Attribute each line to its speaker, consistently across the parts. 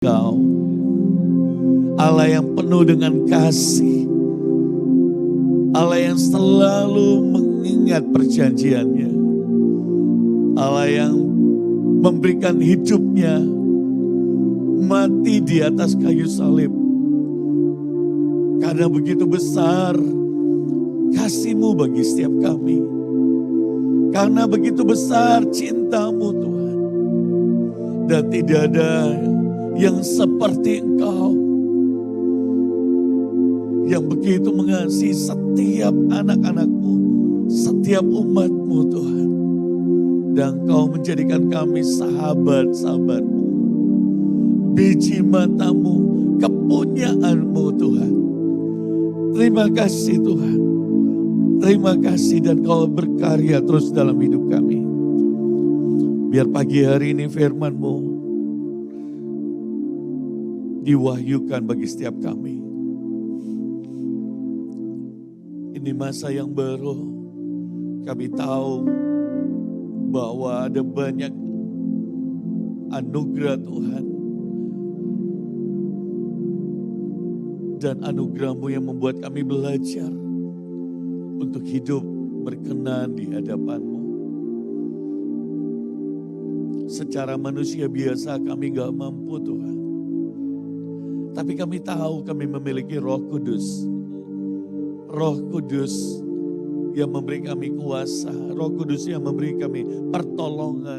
Speaker 1: Engkau, Allah yang penuh dengan kasih, Allah yang selalu mengingat perjanjiannya, Allah yang memberikan hidupnya mati di atas kayu salib. Karena begitu besar kasih-Mu bagi setiap kami. Karena begitu besar cinta-Mu Tuhan. Dan tidak ada yang seperti Engkau, yang begitu mengasihi setiap anak-anak-Mu, setiap umat-Mu Tuhan. Dan Engkau menjadikan kami sahabat-sahabat-Mu, biji mata-Mu, kepunyaan-Mu Tuhan. Terima kasih Tuhan, terima kasih dan Kau berkarya terus dalam hidup kami. Biar pagi hari ini firman-Mu diwahyukan bagi setiap kami. Ini masa yang baru, kami tahu bahwa ada banyak anugerah Tuhan. Dan anugerah-Mu yang membuat kami belajar untuk hidup berkenan di hadapan-Mu. Secara manusia biasa kami gak mampu Tuhan. Tapi kami tahu kami memiliki Roh Kudus. Roh Kudus yang memberi kami kuasa. Roh Kudus yang memberi kami pertolongan.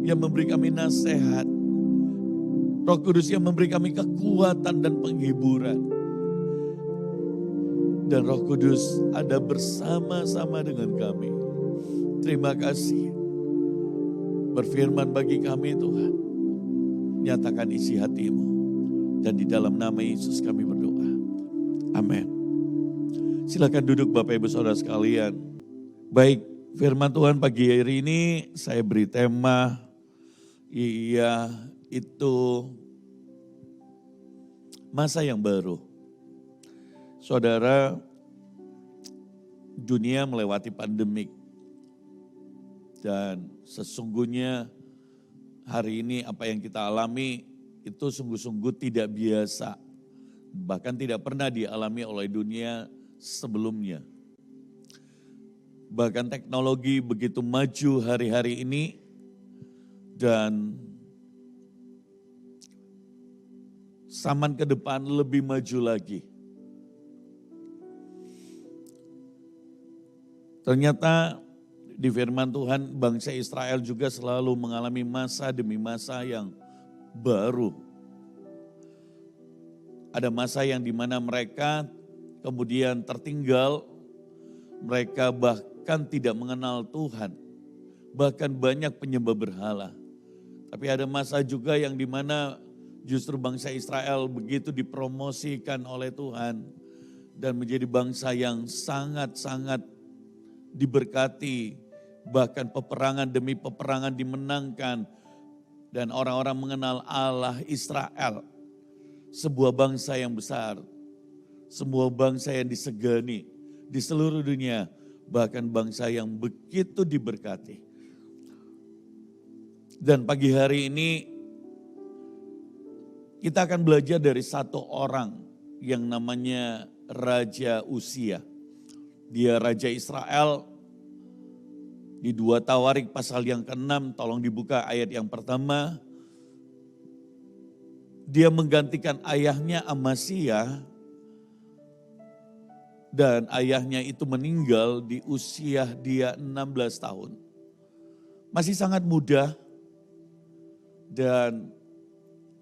Speaker 1: Yang memberi kami nasihat. Roh Kudus yang memberi kami kekuatan dan penghiburan. Dan Roh Kudus ada bersama-sama dengan kami. Terima kasih. Berfirman bagi kami Tuhan. Nyatakan isi hati-Mu. Dan di dalam nama Yesus kami berdoa. Amin. Silakan duduk Bapak Ibu Saudara sekalian. Baik, firman Tuhan pagi hari ini saya beri tema, itu masa yang baru. Saudara, dunia melewati pandemik. Dan sesungguhnya hari ini apa yang kita alami itu sungguh-sungguh tidak biasa. Bahkan tidak pernah dialami oleh dunia sebelumnya. Bahkan teknologi begitu maju hari-hari ini dan zaman ke depan lebih maju lagi. Ternyata di firman Tuhan bangsa Israel juga selalu mengalami masa demi masa yang baru. Ada masa yang dimana mereka kemudian tertinggal, mereka bahkan tidak mengenal Tuhan, bahkan banyak penyembah berhala. Tapi ada masa juga yang dimana justru bangsa Israel begitu dipromosikan oleh Tuhan dan menjadi bangsa yang sangat-sangat diberkati, bahkan peperangan demi peperangan dimenangkan. Dan orang-orang mengenal Allah Israel, sebuah bangsa yang besar, sebuah bangsa yang disegani di seluruh dunia, bahkan bangsa yang begitu diberkati. Dan pagi hari ini kita akan belajar dari satu orang yang namanya Raja Uzia. Dia Raja Israel. Di 2 Tawarik pasal yang ke-6, tolong dibuka ayat yang pertama. Dia menggantikan ayahnya Amasya dan ayahnya itu meninggal di usia dia 16 tahun. Masih sangat muda dan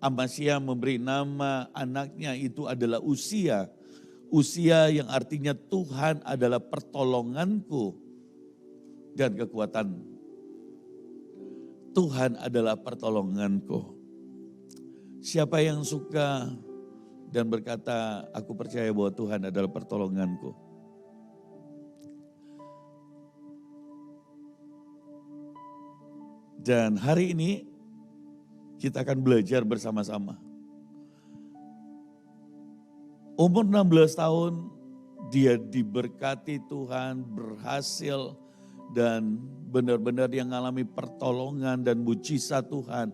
Speaker 1: Amasya memberi nama anaknya itu adalah Uzia. Uzia yang artinya Tuhan adalah pertolonganku dan kekuatan. Tuhan adalah pertolonganku. Siapa yang suka dan berkata, aku percaya bahwa Tuhan adalah pertolonganku. Dan hari ini kita akan belajar bersama-sama. Umur 16 tahun dia diberkati Tuhan, berhasil dan benar-benar yang mengalami pertolongan dan mujizat Tuhan.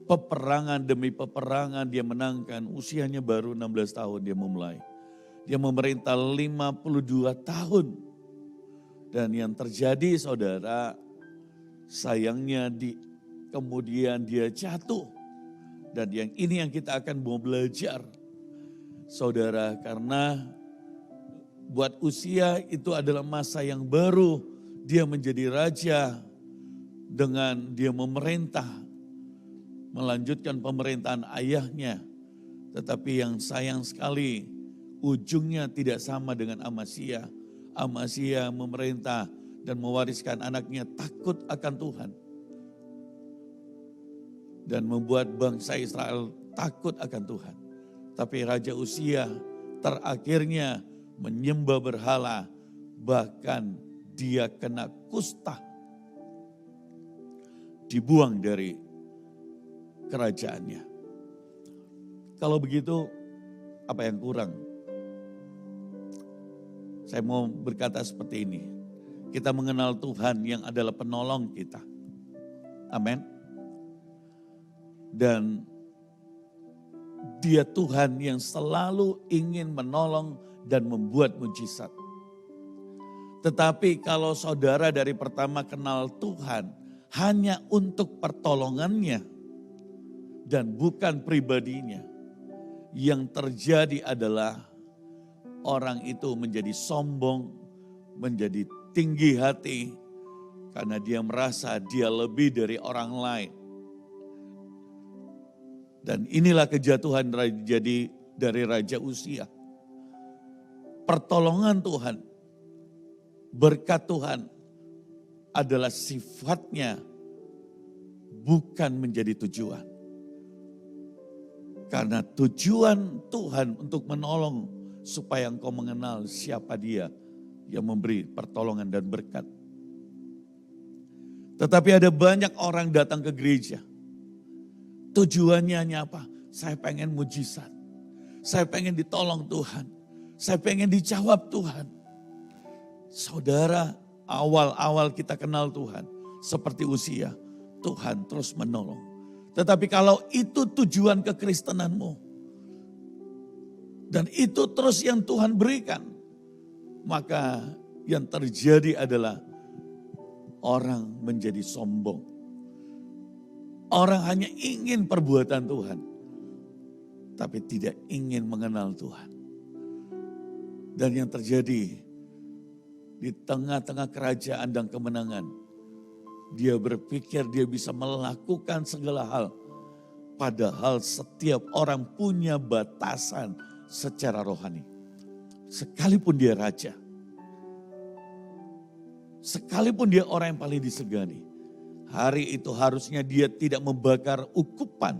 Speaker 1: Peperangan demi peperangan dia menangkan. Usianya baru 16 tahun dia memulai. Dia memerintah 52 tahun. Dan yang terjadi saudara, sayangnya kemudian dia jatuh. Dan ini yang kita akan mau belajar. Saudara, karena buat Uzia itu adalah masa yang baru. Dia menjadi raja dengan dia memerintah. Melanjutkan pemerintahan ayahnya. Tetapi yang sayang sekali, ujungnya tidak sama dengan Amazia. Amazia memerintah dan mewariskan anaknya takut akan Tuhan. Dan membuat bangsa Israel takut akan Tuhan. Tapi Raja Uzia terakhirnya menyembah berhala. Bahkan dia kena kusta. Dibuang dari kerajaannya. Kalau begitu, apa yang kurang? Saya mau berkata seperti ini. Kita mengenal Tuhan yang adalah penolong kita. Amin. Dan Dia Tuhan yang selalu ingin menolong dan membuat mujizat. Tetapi kalau saudara dari pertama kenal Tuhan hanya untuk pertolongannya dan bukan pribadinya, yang terjadi adalah orang itu menjadi sombong, menjadi tinggi hati karena dia merasa dia lebih dari orang lain. Dan inilah kejatuhan jadi dari Raja Uzia. Pertolongan Tuhan, berkat Tuhan adalah sifatnya, bukan menjadi tujuan. Karena tujuan Tuhan untuk menolong supaya engkau mengenal siapa Dia yang memberi pertolongan dan berkat. Tetapi ada banyak orang datang ke gereja. Tujuannya hanya apa? Saya pengen mujizat. Saya pengen ditolong Tuhan. Saya pengen dijawab Tuhan. Saudara, awal-awal kita kenal Tuhan. Seperti Uzia, Tuhan terus menolong. Tetapi kalau itu tujuan kekristenanmu. Dan itu terus yang Tuhan berikan. Maka yang terjadi adalah orang menjadi sombong. Orang hanya ingin perbuatan Tuhan, tapi tidak ingin mengenal Tuhan. Dan yang terjadi di tengah-tengah kerajaan dan kemenangan, dia berpikir dia bisa melakukan segala hal. Padahal setiap orang punya batasan secara rohani. Sekalipun dia raja, sekalipun dia orang yang paling disegani. Hari itu harusnya dia tidak membakar ukupan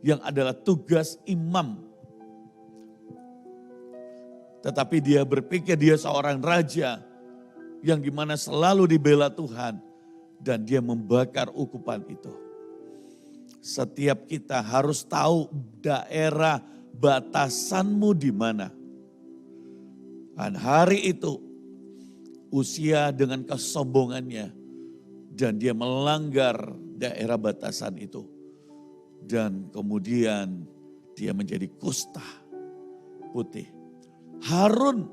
Speaker 1: yang adalah tugas imam. Tetapi dia berpikir dia seorang raja yang dimana selalu dibela Tuhan. Dan dia membakar ukupan itu. Setiap kita harus tahu daerah batasanmu di mana. Dan hari itu Uzia dengan kesombongannya. Dan dia melanggar daerah batasan itu. Dan kemudian dia menjadi kusta putih. Harun,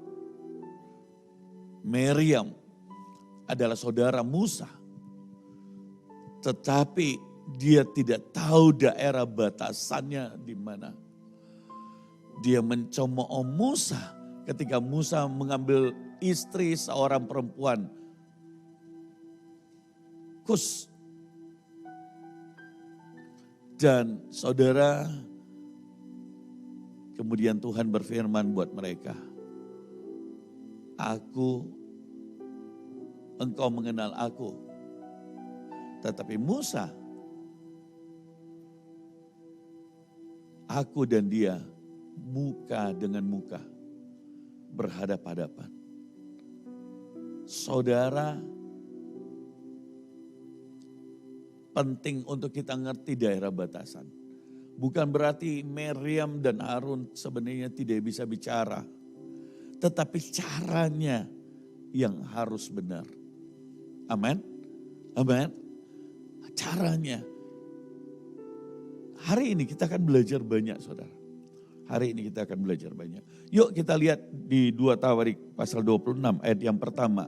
Speaker 1: Miriam adalah saudara Musa. Tetapi dia tidak tahu daerah batasannya di mana. Dia mencemooh Musa ketika Musa mengambil istri seorang perempuan Kus. Dan saudara, kemudian Tuhan berfirman buat mereka. Engkau mengenal aku. Tetapi Musa, aku dan dia muka dengan muka berhadap-hadapan. Saudara, penting untuk kita ngerti daerah batasan. Bukan berarti Miriam dan Harun sebenarnya tidak bisa bicara. Tetapi caranya yang harus benar. Amin. Amin. Caranya. Hari ini kita akan belajar banyak, saudara. Hari ini kita akan belajar banyak. Yuk kita lihat di 2 Tawarik pasal 26 ayat yang pertama.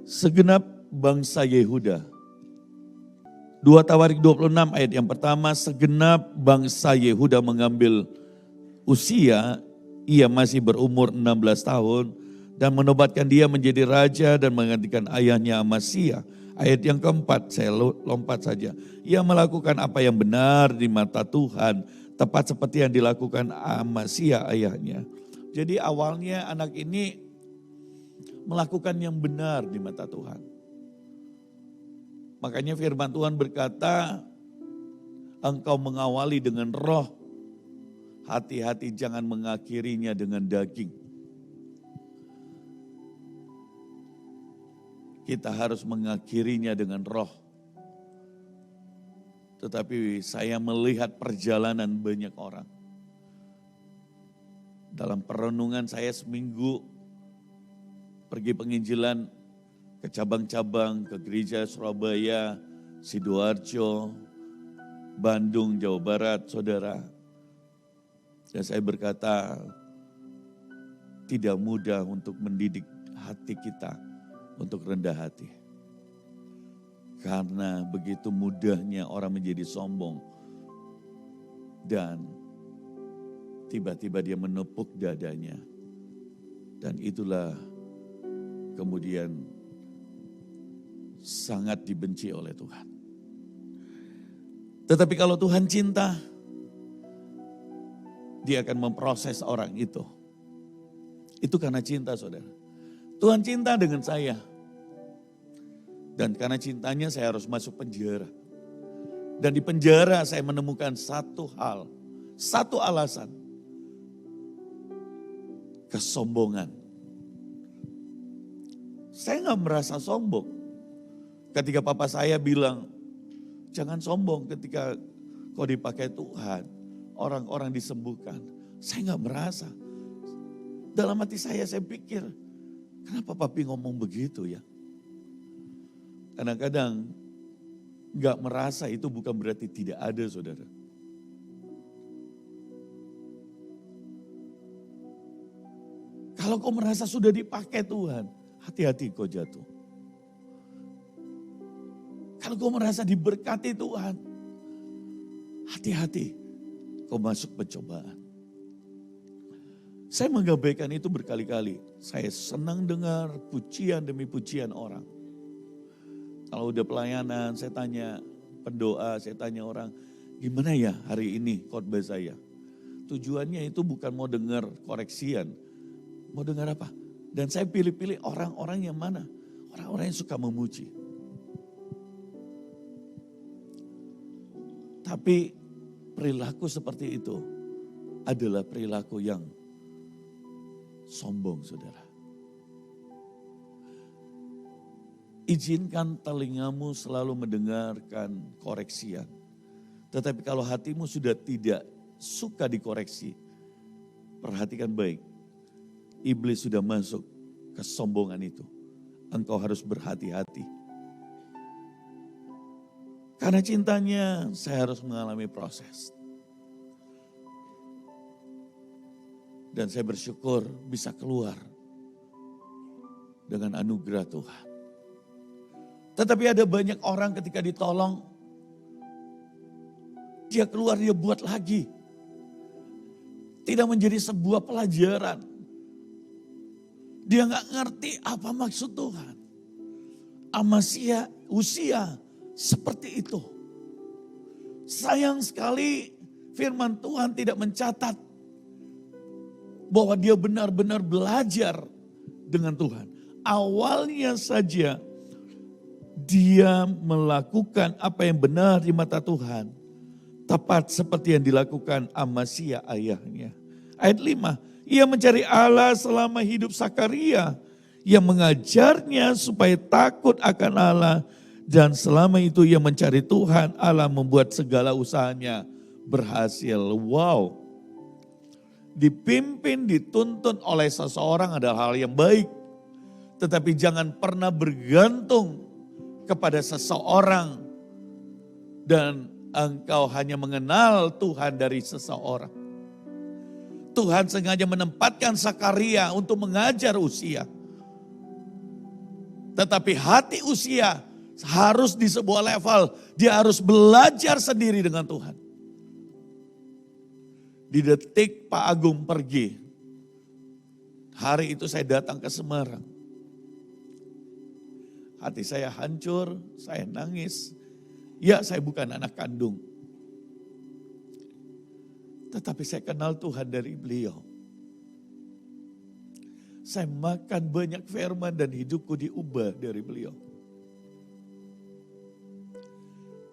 Speaker 1: Segenap bangsa Yehuda. 2 Tawarik 26 ayat yang pertama, segenap bangsa Yehuda mengambil Usia, ia masih berumur 16 tahun dan menobatkan dia menjadi raja dan menggantikan ayahnya Amasya. Ayat yang keempat, saya lompat saja. Ia melakukan apa yang benar di mata Tuhan, tepat seperti yang dilakukan Amasya ayahnya. Jadi awalnya anak ini melakukan yang benar di mata Tuhan. Makanya firman Tuhan berkata, engkau mengawali dengan roh, hati-hati jangan mengakhirinya dengan daging. Kita harus mengakhirinya dengan roh. Tetapi saya melihat perjalanan banyak orang. Dalam perenungan saya seminggu pergi penginjilan ke cabang-cabang, ke gereja Surabaya, Sidoarjo, Bandung, Jawa Barat, saudara. Dan saya berkata, tidak mudah untuk mendidik hati kita untuk rendah hati. Karena begitu mudahnya orang menjadi sombong. Dan tiba-tiba dia menepuk dadanya. Dan itulah kemudian sangat dibenci oleh Tuhan. Tetapi kalau Tuhan cinta, dia akan memproses orang itu. Itu karena cinta, saudara. Tuhan cinta dengan saya. Dan karena cintanya saya harus masuk penjara. Dan di penjara saya menemukan satu hal, satu alasan. Kesombongan. Saya gak merasa sombong. Ketika papa saya bilang, jangan sombong ketika kau dipakai Tuhan. Orang-orang disembuhkan. Saya gak merasa. Dalam hati saya pikir, kenapa papi ngomong begitu ya? Kadang-kadang gak merasa itu bukan berarti tidak ada, saudara. Kalau kau merasa sudah dipakai Tuhan, hati-hati kau jatuh. Kalau kau merasa diberkati Tuhan, hati-hati kau masuk pencobaan. Saya mengabaikan itu berkali-kali. Saya senang dengar pujian demi pujian orang. Kalau udah pelayanan, saya tanya pendoa, saya tanya orang, gimana ya hari ini khotbah saya? Tujuannya itu bukan mau dengar koreksian, mau dengar apa? Dan saya pilih-pilih orang-orang yang mana? Orang-orang yang suka memuji. Tapi perilaku seperti itu adalah perilaku yang sombong, saudara. Izinkan telingamu selalu mendengarkan koreksian. Tetapi kalau hatimu sudah tidak suka dikoreksi, perhatikan baik. Iblis sudah masuk kesombongan itu. Engkau harus berhati-hati. Karena cintanya saya harus mengalami proses. Dan saya bersyukur bisa keluar dengan anugerah Tuhan. Tetapi ada banyak orang ketika ditolong, dia keluar, dia buat lagi. Tidak menjadi sebuah pelajaran. Dia gak ngerti apa maksud Tuhan. Amasya, Usia seperti itu. Sayang sekali firman Tuhan tidak mencatat bahwa dia benar-benar belajar dengan Tuhan. Awalnya saja dia melakukan apa yang benar di mata Tuhan. Tepat seperti yang dilakukan Amasya ayahnya. Ayat 5, ia mencari Allah selama hidup Sakaria. Ia mengajarnya supaya takut akan Allah. Dan selama itu ia mencari Tuhan, Allah membuat segala usahanya berhasil. Wow. Dipimpin, dituntun oleh seseorang adalah hal yang baik. Tetapi jangan pernah bergantung kepada seseorang dan engkau hanya mengenal Tuhan dari seseorang. Tuhan sengaja menempatkan Sakaria untuk mengajar Uzia. Tetapi hati Uzia harus di sebuah level, dia harus belajar sendiri dengan Tuhan. Di detik Pak Agung pergi, hari itu saya datang ke Semarang. Hati saya hancur, saya nangis. Ya, saya bukan anak kandung. Tetapi saya kenal Tuhan dari beliau. Saya makan banyak firman dan hidupku diubah dari beliau.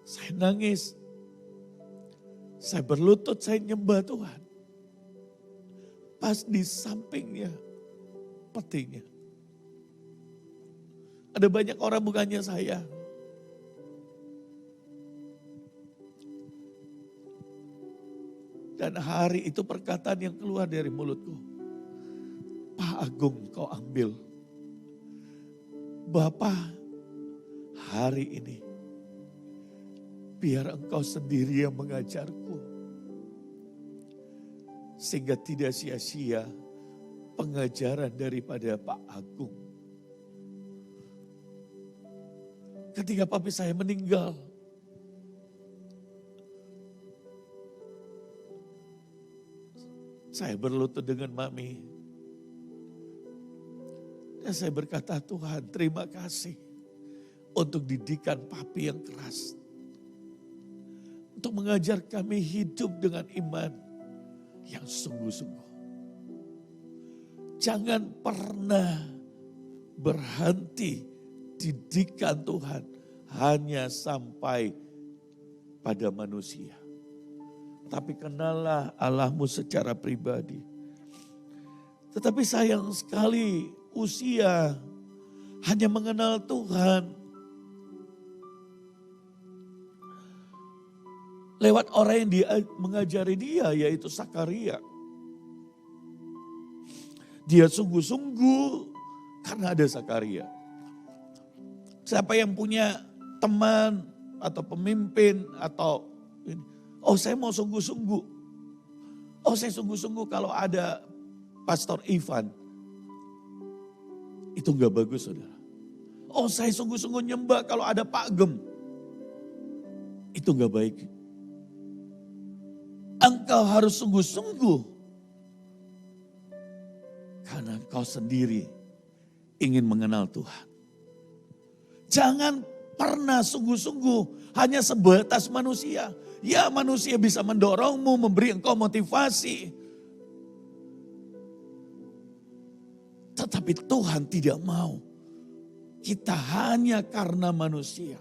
Speaker 1: Saya nangis. Saya berlutut, saya nyembah Tuhan. Pas di sampingnya, petinya. Ada banyak orang bukannya saya. Dan hari itu perkataan yang keluar dari mulutku. Pak Agung, kau ambil. Bapak, hari ini biar engkau sendiri yang mengajarku. Sehingga tidak sia-sia pengajaran daripada Pak Agung. Ketika papi saya meninggal, saya berlutut dengan mami. Dan saya berkata, Tuhan terima kasih untuk didikan papi yang keras. Untuk mengajar kami hidup dengan iman yang sungguh-sungguh. Jangan pernah berhenti didikan Tuhan hanya sampai pada manusia. Tapi kenallah Allahmu secara pribadi. Tetapi sayang sekali Uzia hanya mengenal Tuhan lewat orang yang mengajari dia, yaitu Sakaria. Dia sungguh-sungguh karena ada Sakaria. Siapa yang punya teman atau pemimpin atau ini, oh saya mau sungguh-sungguh. Oh saya sungguh-sungguh kalau ada Pastor Ivan. Itu gak bagus saudara. Oh saya sungguh-sungguh nyembah kalau ada Pak Gem. Itu gak baik. Engkau harus sungguh-sungguh. Karena engkau sendiri ingin mengenal Tuhan. Jangan pernah sungguh-sungguh hanya sebatas manusia. Ya manusia bisa mendorongmu, memberi engkau motivasi. Tetapi Tuhan tidak mau. Kita hanya karena manusia.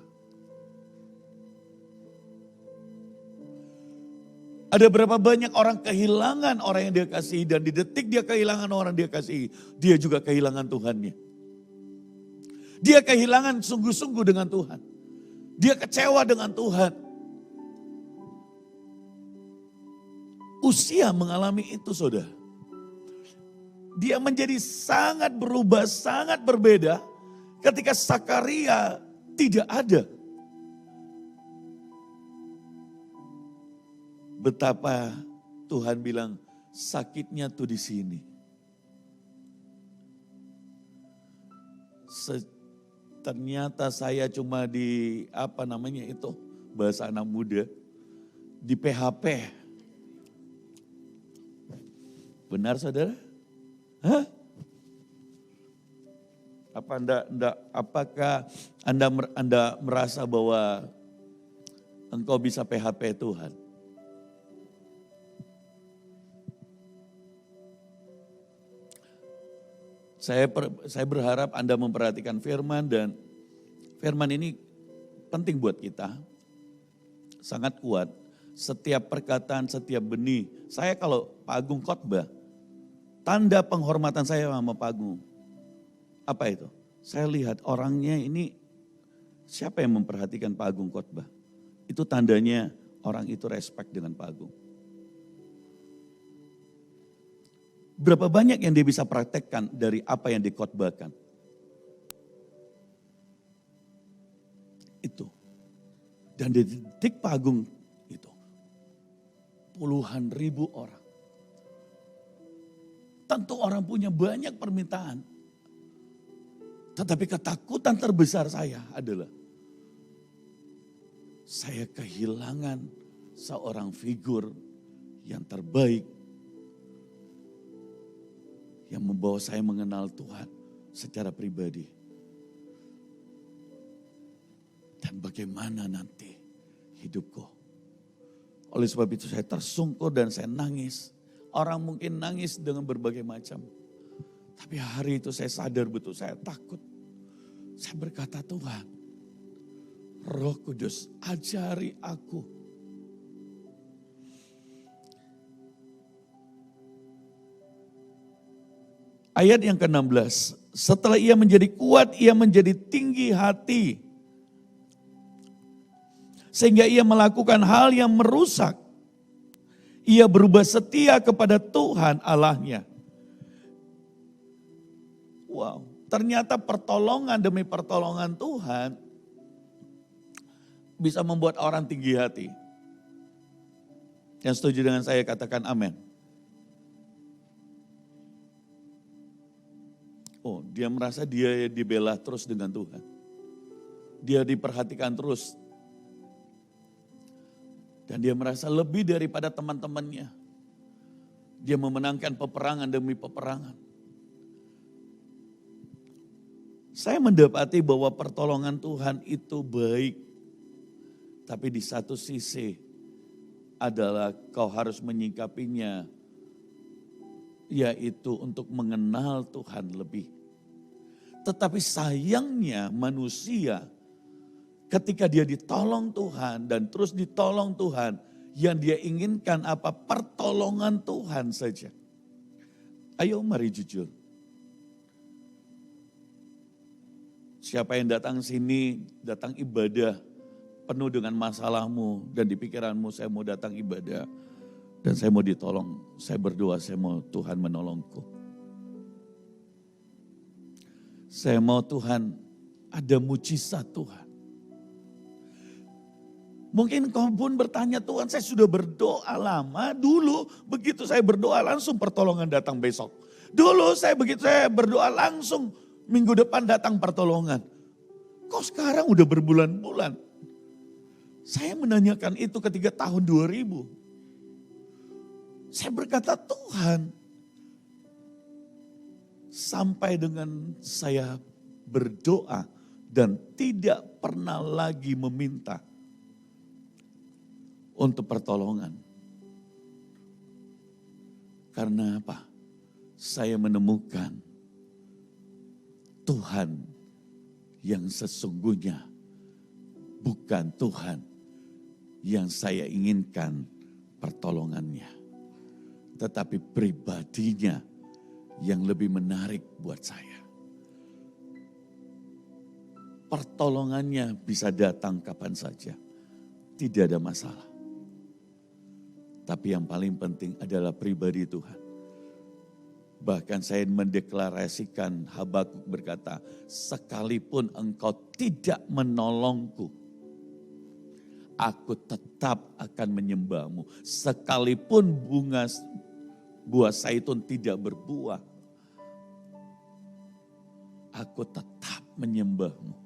Speaker 1: Ada berapa banyak orang kehilangan orang yang dia kasihi. Dan di detik dia kehilangan orang dia kasihi. Dia juga kehilangan Tuhannya. Dia kehilangan sungguh-sungguh dengan Tuhan. Dia kecewa dengan Tuhan. Uzia mengalami itu saudara. Dia menjadi sangat berubah, sangat berbeda ketika Sakaria tidak ada. Betapa Tuhan bilang sakitnya tuh di sini. Ternyata saya cuma di bahasa anak muda, di PHP. Benar saudara? Hah? Apakah Anda merasa bahwa engkau bisa PHP Tuhan? Saya berharap Anda memperhatikan firman dan firman ini penting buat kita. Sangat kuat. Setiap perkataan, setiap benih. Saya kalau Pak Agung khotbah, tanda penghormatan saya sama Pak Agung. Apa itu? Saya lihat orangnya ini siapa yang memperhatikan Pak Agung khotbah. Itu tandanya orang itu respect dengan Pak Agung. Berapa banyak yang dia bisa praktekkan dari apa yang dikhotbahkan. Itu. Dan di titik Pagung itu puluhan ribu orang. Tentu orang punya banyak permintaan. Tetapi ketakutan terbesar saya adalah saya kehilangan seorang figur yang terbaik yang membawa saya mengenal Tuhan secara pribadi. Dan bagaimana nanti hidupku. Oleh sebab itu saya tersungkur dan saya nangis. Orang mungkin nangis dengan berbagai macam. Tapi hari itu saya sadar betul, saya takut. Saya berkata, Tuhan, Roh Kudus ajari aku. Ayat yang ke-16, setelah ia menjadi kuat, ia menjadi tinggi hati. Sehingga ia melakukan hal yang merusak. Ia berubah setia kepada Tuhan Allahnya. Wow, ternyata pertolongan demi pertolongan Tuhan bisa membuat orang tinggi hati. Yang setuju dengan saya katakan amin. Oh, dia merasa dia dibela terus dengan Tuhan. Dia diperhatikan terus. Dan dia merasa lebih daripada teman-temannya. Dia memenangkan peperangan demi peperangan. Saya mendapati bahwa pertolongan Tuhan itu baik. Tapi di satu sisi adalah kau harus menyikapinya, yaitu untuk mengenal Tuhan lebih. Tetapi sayangnya manusia ketika dia ditolong Tuhan dan terus ditolong Tuhan, yang dia inginkan apa? Pertolongan Tuhan saja. Ayo mari jujur. Siapa yang datang sini, datang ibadah, penuh dengan masalahmu dan di pikiranmu, saya mau datang ibadah. Dan saya mau ditolong, saya berdoa, saya mau Tuhan menolongku. Saya mau Tuhan, ada mujizat Tuhan. Mungkin kau pun bertanya, Tuhan saya sudah berdoa lama, dulu begitu saya berdoa langsung pertolongan datang besok. Dulu begitu saya berdoa langsung minggu depan datang pertolongan. Kok sekarang udah berbulan-bulan? Saya menanyakan itu ketika tahun 2000. Saya berkata, Tuhan, sampai dengan saya berdoa dan tidak pernah lagi meminta untuk pertolongan. Karena apa? Saya menemukan Tuhan yang sesungguhnya bukan Tuhan yang saya inginkan pertolongannya. Tetapi pribadinya yang lebih menarik buat saya. Pertolongannya bisa datang kapan saja. Tidak ada masalah. Tapi yang paling penting adalah pribadi Tuhan. Bahkan saya mendeklarasikan, Habakuk berkata, sekalipun engkau tidak menolongku, aku tetap akan menyembahmu. Sekalipun buah zaitun tidak berbuah, aku tetap menyembahmu.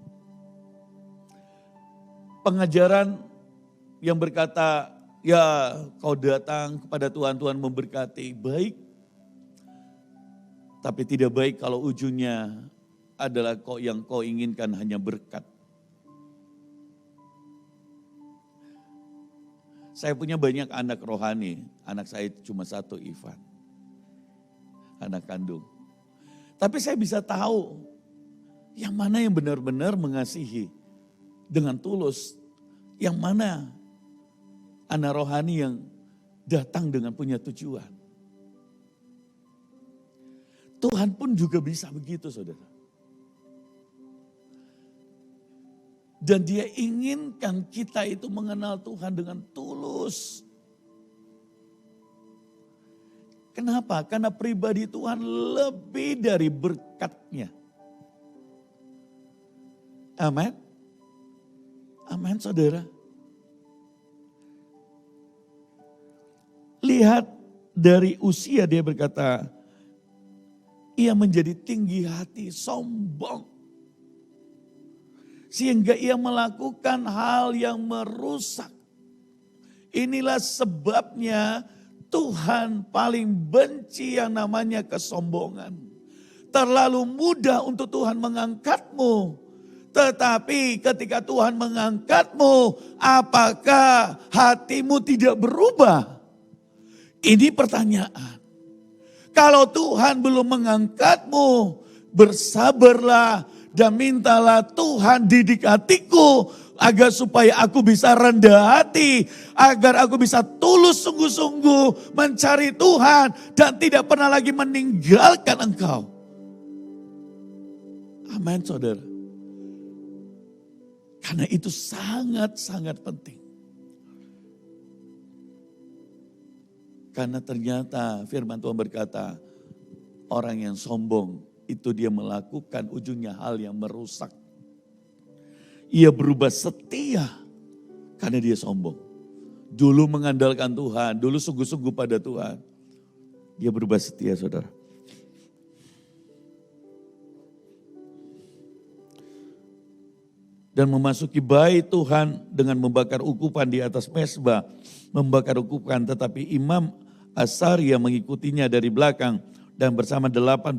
Speaker 1: Pengajaran yang berkata, ya kau datang kepada Tuhan, Tuhan memberkati, baik. Tapi tidak baik kalau ujungnya adalah yang kau inginkan hanya berkat. Saya punya banyak anak rohani, anak saya cuma satu, Ivan. Anak kandung. Tapi saya bisa tahu yang mana yang benar-benar mengasihi dengan tulus. Yang mana anak rohani yang datang dengan punya tujuan. Tuhan pun juga bisa begitu, saudara. Dan dia inginkan kita itu mengenal Tuhan dengan tulus. Kenapa? Karena pribadi Tuhan lebih dari berkatnya. Amin. Amin, saudara. lihat dari usia dia berkata, ia menjadi tinggi hati, sombong. Sehingga ia melakukan hal yang merusak. Inilah sebabnya Tuhan paling benci yang namanya kesombongan. Terlalu mudah untuk Tuhan mengangkatmu. Tetapi ketika Tuhan mengangkatmu, apakah hatimu tidak berubah? Ini pertanyaan. Kalau Tuhan belum mengangkatmu, bersabarlah dan mintalah Tuhan didik hatiku agar supaya aku bisa rendah hati, agar aku bisa tulus sungguh-sungguh mencari Tuhan dan tidak pernah lagi meninggalkan Engkau. Amin, saudara. Karena itu sangat-sangat penting. Karena ternyata firman Tuhan berkata, orang yang sombong itu dia melakukan ujungnya hal yang merusak. Ia berubah setia karena dia sombong. Dulu mengandalkan Tuhan, dulu sungguh-sungguh pada Tuhan. Dia berubah setia, saudara. Dan memasuki bait Tuhan dengan membakar ukupan di atas mezbah, membakar ukupan, tetapi Imam Asaria mengikutinya dari belakang dan bersama 80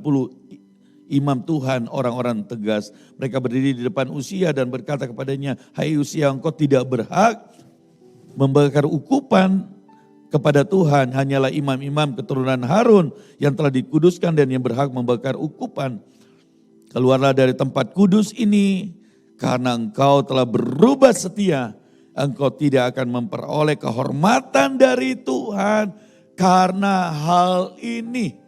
Speaker 1: imam Tuhan, orang-orang tegas. Mereka berdiri di depan Uzia dan berkata kepadanya, "Hai Uzia, engkau tidak berhak membakar ukupan kepada Tuhan, hanyalah imam-imam keturunan Harun yang telah dikuduskan dan yang berhak membakar ukupan. Keluarlah dari tempat kudus ini, karena engkau telah berubah setia, engkau tidak akan memperoleh kehormatan dari Tuhan karena hal ini."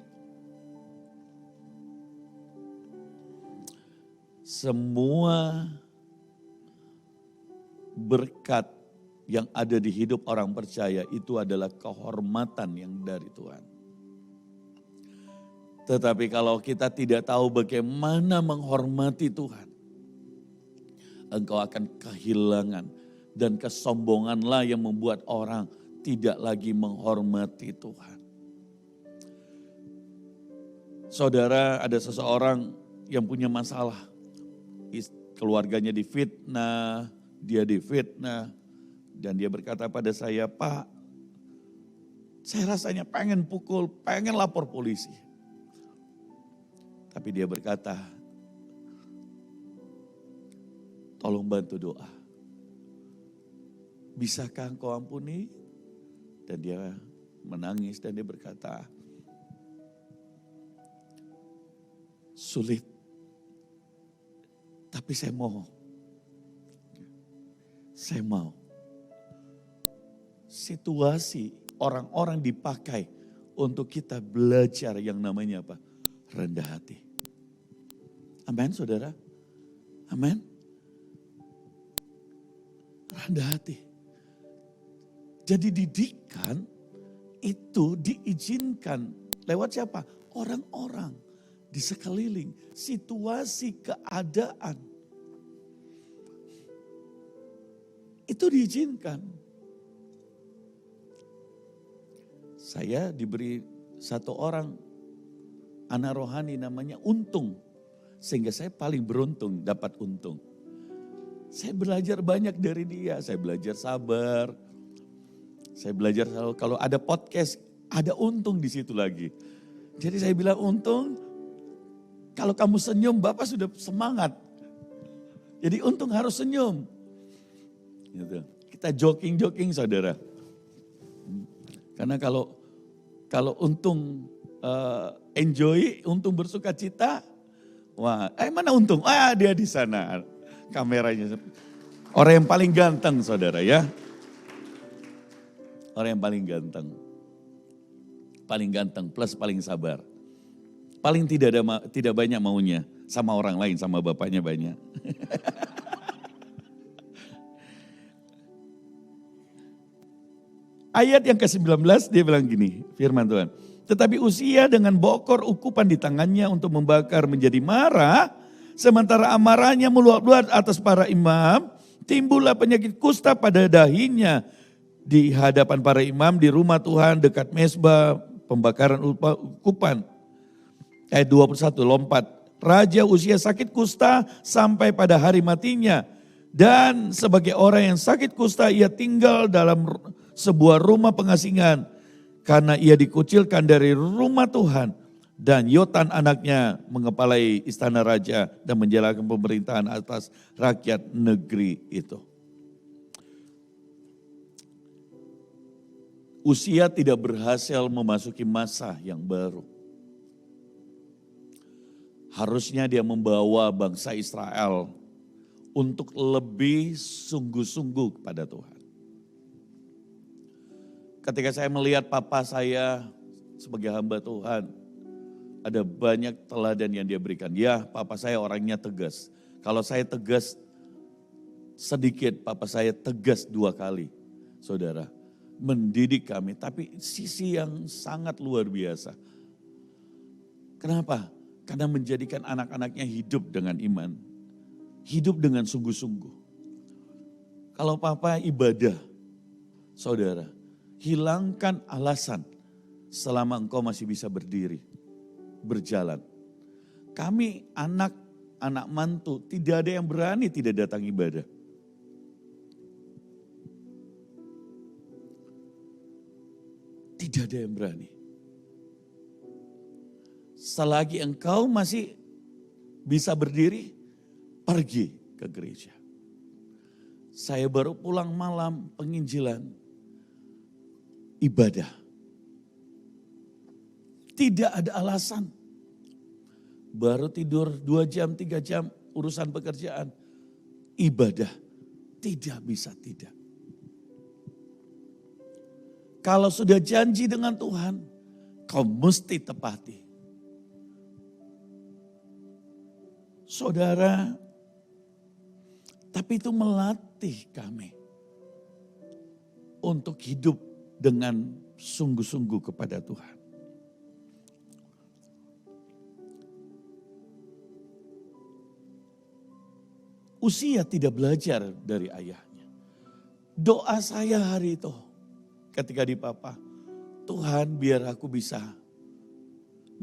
Speaker 1: Semua berkat yang ada di hidup orang percaya itu adalah kehormatan yang dari Tuhan. Tetapi kalau kita tidak tahu bagaimana menghormati Tuhan, engkau akan kehilangan, dan kesombonganlah yang membuat orang tidak lagi menghormati Tuhan. Saudara, ada seseorang yang punya masalah. Keluarganya difitnah, dia difitnah. Dan dia berkata pada saya, "Pak, saya rasanya pengen pukul, pengen lapor polisi." Tapi dia berkata, "Tolong bantu doa. Bisakah engkau ampuni?" Dan dia menangis dan dia berkata, "Sulit, tapi saya mau. Saya mau." Situasi orang-orang dipakai untuk kita belajar yang namanya apa? Rendah hati. Amin, saudara. Amin. Rendah hati. Jadi didikan itu diizinkan lewat siapa? Orang-orang di sekeliling, situasi keadaan. Itu diizinkan. Saya diberi satu orang anak rohani namanya Untung. Sehingga saya paling beruntung dapat untung. Saya belajar banyak dari dia, saya belajar sabar. Saya belajar kalau ada podcast, ada Untung di situ lagi. Jadi saya bilang, "Untung, kalau kamu senyum, Bapak sudah semangat." Jadi Untung harus senyum. Gitu. Kita jogging-jogging, saudara. Karena kalau Untung enjoy, Untung bersuka cita, wah, mana Untung? Dia di sana kameranya. Orang yang paling ganteng, saudara, ya. Orang yang paling ganteng. Paling ganteng plus paling sabar. Paling tidak banyak maunya sama orang lain, sama bapaknya banyak. Ayat yang ke-19 dia bilang gini, firman Tuhan. "Tetapi Uzia dengan bokor ukupan di tangannya untuk membakar menjadi marah, sementara amarahnya meluap-luap atas para imam, timbullah penyakit kusta pada dahinya. di hadapan para imam di rumah Tuhan dekat mezbah pembakaran ukupan. Ayat 21, lompat. Raja Uzia sakit kusta sampai pada hari matinya. Dan sebagai orang yang sakit kusta ia tinggal dalam sebuah rumah pengasingan. Karena ia dikucilkan dari rumah Tuhan. Dan Yotan anaknya mengepalai istana raja dan menjalankan pemerintahan atas rakyat negeri itu. Uzia tidak berhasil memasuki masa yang baru. Harusnya dia membawa bangsa Israel untuk lebih sungguh-sungguh kepada Tuhan. Ketika saya melihat papa saya sebagai hamba Tuhan, ada banyak teladan yang dia berikan. Ya, papa saya orangnya tegas. Kalau saya tegas sedikit, papa saya tegas 2 kali, saudara. Mendidik kami, tapi sisi yang sangat luar biasa. Kenapa? Karena menjadikan anak-anaknya hidup dengan iman. Hidup dengan sungguh-sungguh. Kalau papa ibadah, saudara, hilangkan alasan selama engkau masih bisa berdiri, berjalan. Kami anak mantu, tidak ada yang berani tidak datang ibadah. Tidak ada yang berani. Selagi engkau masih bisa berdiri, pergi ke gereja. Saya baru pulang malam penginjilan, ibadah. Tidak ada alasan. Baru tidur 2 jam, 3 jam, urusan pekerjaan. Ibadah, tidak bisa tidak. Kalau sudah janji dengan Tuhan, kau mesti tepati. Saudara, tapi itu melatih kami untuk hidup dengan sungguh-sungguh kepada Tuhan. Uzia tidak belajar dari ayahnya. Doa saya hari itu ketika di papa, Tuhan biar aku bisa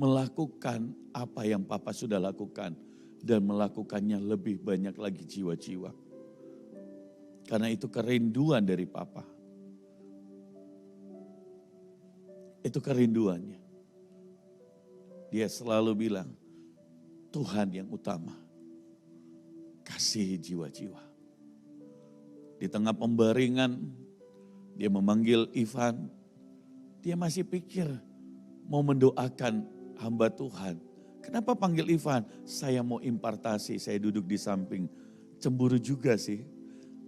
Speaker 1: melakukan apa yang papa sudah lakukan. Dan melakukannya lebih banyak lagi jiwa-jiwa. Karena itu kerinduan dari papa. Itu kerinduannya. Dia selalu bilang, Tuhan yang utama. Kasih jiwa-jiwa. Di tengah pembaringan, dia memanggil Ivan. Dia masih pikir mau mendoakan hamba Tuhan. Kenapa panggil Ivan? Saya mau impartasi, saya duduk di samping. Cemburu juga sih.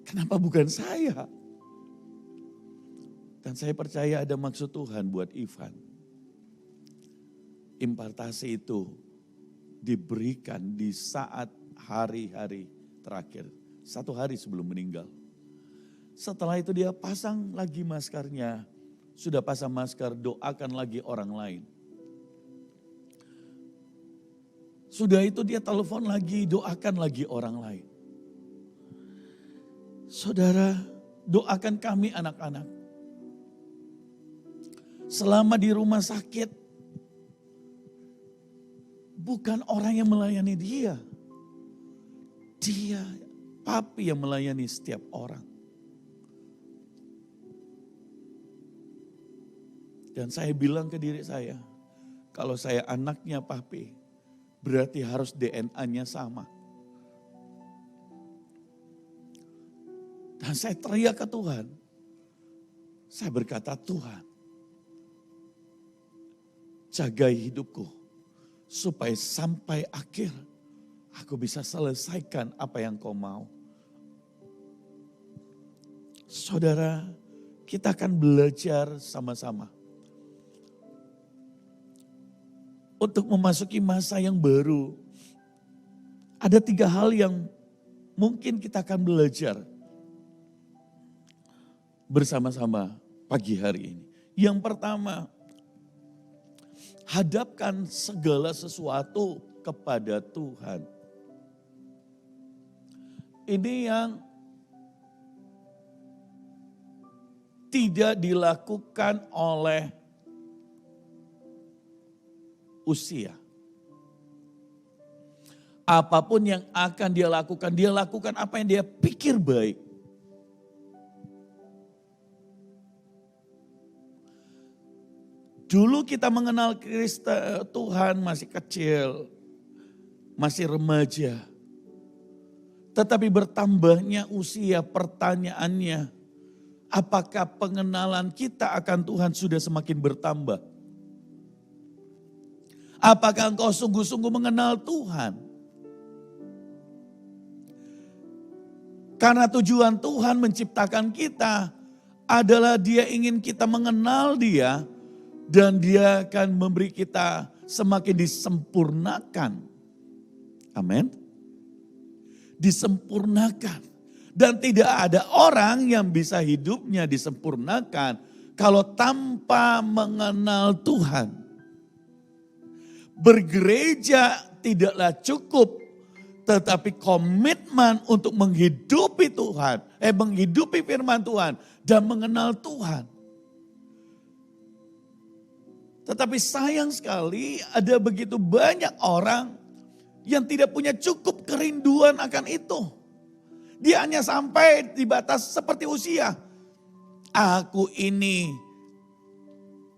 Speaker 1: Kenapa bukan saya? Dan saya percaya ada maksud Tuhan buat Ivan. Impartasi itu diberikan di saat hari-hari terakhir. 1 hari sebelum meninggal. Setelah itu dia pasang lagi maskernya. Sudah pasang masker, doakan lagi orang lain. Sudah itu dia telepon lagi, doakan lagi orang lain. Saudara, doakan kami anak-anak. Selama di rumah sakit, bukan orang yang melayani dia. Dia, papi yang melayani setiap orang. Dan saya bilang ke diri saya, kalau saya anaknya papi, berarti harus DNA-nya sama. Dan saya teriak ke Tuhan. Saya berkata, Tuhan, jagai hidupku. Supaya sampai akhir aku bisa selesaikan apa yang kau mau. Saudara, kita akan belajar sama-sama. Untuk memasuki masa yang baru, ada 3 hal yang mungkin kita akan belajar bersama-sama pagi hari ini. Yang pertama, hadapkan segala sesuatu kepada Tuhan. Ini yang tidak dilakukan oleh usia. Apapun yang akan dia lakukan apa yang dia pikir baik. Dulu kita mengenal Tuhan masih kecil, masih remaja. Tetapi bertambahnya usia, pertanyaannya, apakah pengenalan kita akan Tuhan sudah semakin bertambah? Apakah engkau sungguh-sungguh mengenal Tuhan? Karena tujuan Tuhan menciptakan kita adalah Dia ingin kita mengenal Dia dan Dia akan memberi kita semakin disempurnakan. Amin. Disempurnakan. Dan tidak ada orang yang bisa hidupnya disempurnakan kalau tanpa mengenal Tuhan. Bergereja tidaklah cukup, tetapi komitmen untuk menghidupi Tuhan, menghidupi firman Tuhan dan mengenal Tuhan. Tetapi sayang sekali ada begitu banyak orang yang tidak punya cukup kerinduan akan itu. Dia hanya sampai di batas seperti usia. Aku ini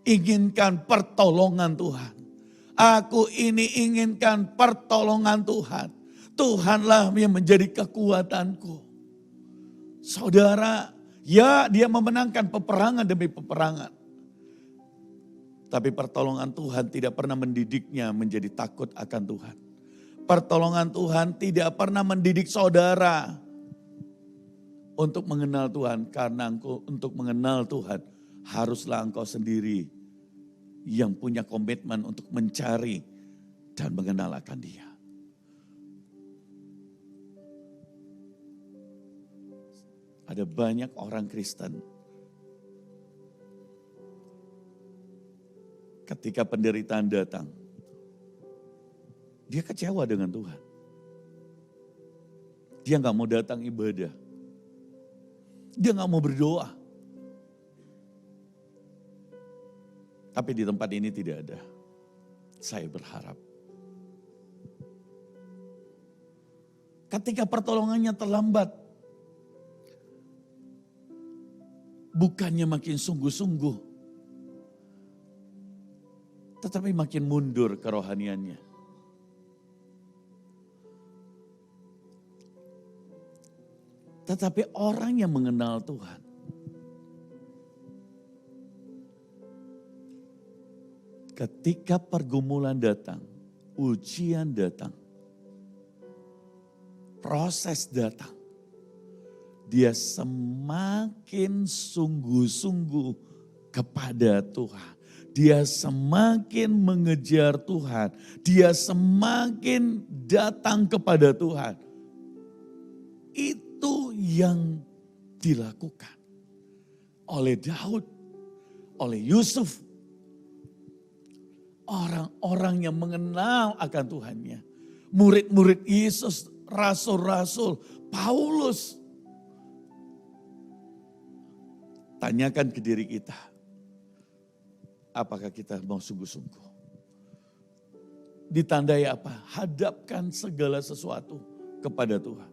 Speaker 1: inginkan pertolongan Tuhan. Aku ini inginkan pertolongan Tuhan. Tuhanlah yang menjadi kekuatanku. Saudara, ya dia memenangkan peperangan demi peperangan. Tapi pertolongan Tuhan tidak pernah mendidiknya menjadi takut akan Tuhan. Pertolongan Tuhan tidak pernah mendidik saudara untuk mengenal Tuhan. Karena untuk mengenal Tuhan haruslah engkau sendiri yang punya komitmen untuk mencari dan mengenal akan Dia. Ada banyak orang Kristen ketika penderitaan datang, dia kecewa dengan Tuhan. Dia gak mau datang ibadah. Dia gak mau berdoa. Tapi di tempat ini tidak ada. Saya berharap. Ketika pertolongannya terlambat, bukannya makin sungguh-sungguh, tetapi makin mundur kerohaniannya. Tetapi orang yang mengenal Tuhan, ketika pergumulan datang, ujian datang, proses datang, dia semakin sungguh-sungguh kepada Tuhan. Dia semakin mengejar Tuhan. Dia semakin datang kepada Tuhan. Itu yang dilakukan oleh Daud, oleh Yusuf. Orang-orang yang mengenal akan Tuhannya. Murid-murid Yesus, rasul-rasul, Paulus. Tanyakan ke diri kita, apakah kita mau sungguh-sungguh? Ditandai apa? Hadapkan segala sesuatu kepada Tuhan.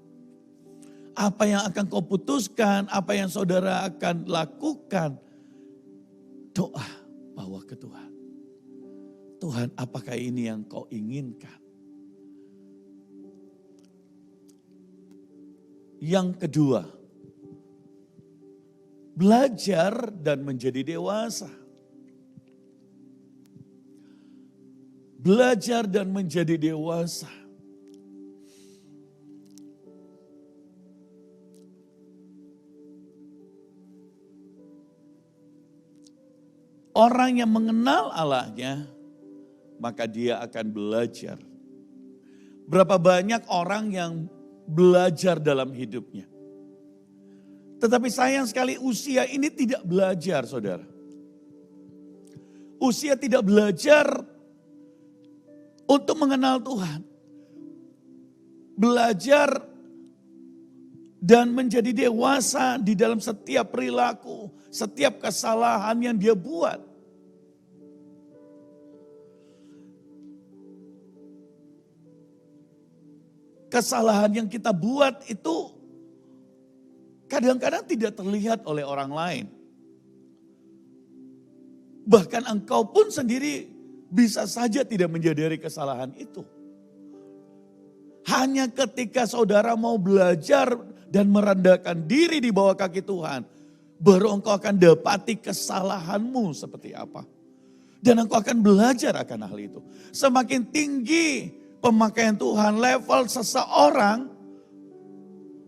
Speaker 1: Apa yang akan kau putuskan, apa yang saudara akan lakukan, doa bawa ke Tuhan. Tuhan, apakah ini yang kau inginkan? Yang kedua, belajar dan menjadi dewasa. Belajar dan menjadi dewasa. Orang yang mengenal Allahnya, maka dia akan belajar. Berapa banyak orang yang belajar dalam hidupnya. Tetapi sayang sekali usia ini tidak belajar, saudara. Usia tidak belajar untuk mengenal Tuhan. Belajar dan menjadi dewasa di dalam setiap perilaku, setiap kesalahan yang dia buat. Kesalahan yang kita buat itu kadang-kadang tidak terlihat oleh orang lain. Bahkan engkau pun sendiri bisa saja tidak menyadari kesalahan itu. Hanya ketika saudara mau belajar dan merendahkan diri di bawah kaki Tuhan, baru engkau akan dapati kesalahanmu seperti apa. Dan engkau akan belajar akan hal itu. Semakin tinggi pemakaian Tuhan, level seseorang,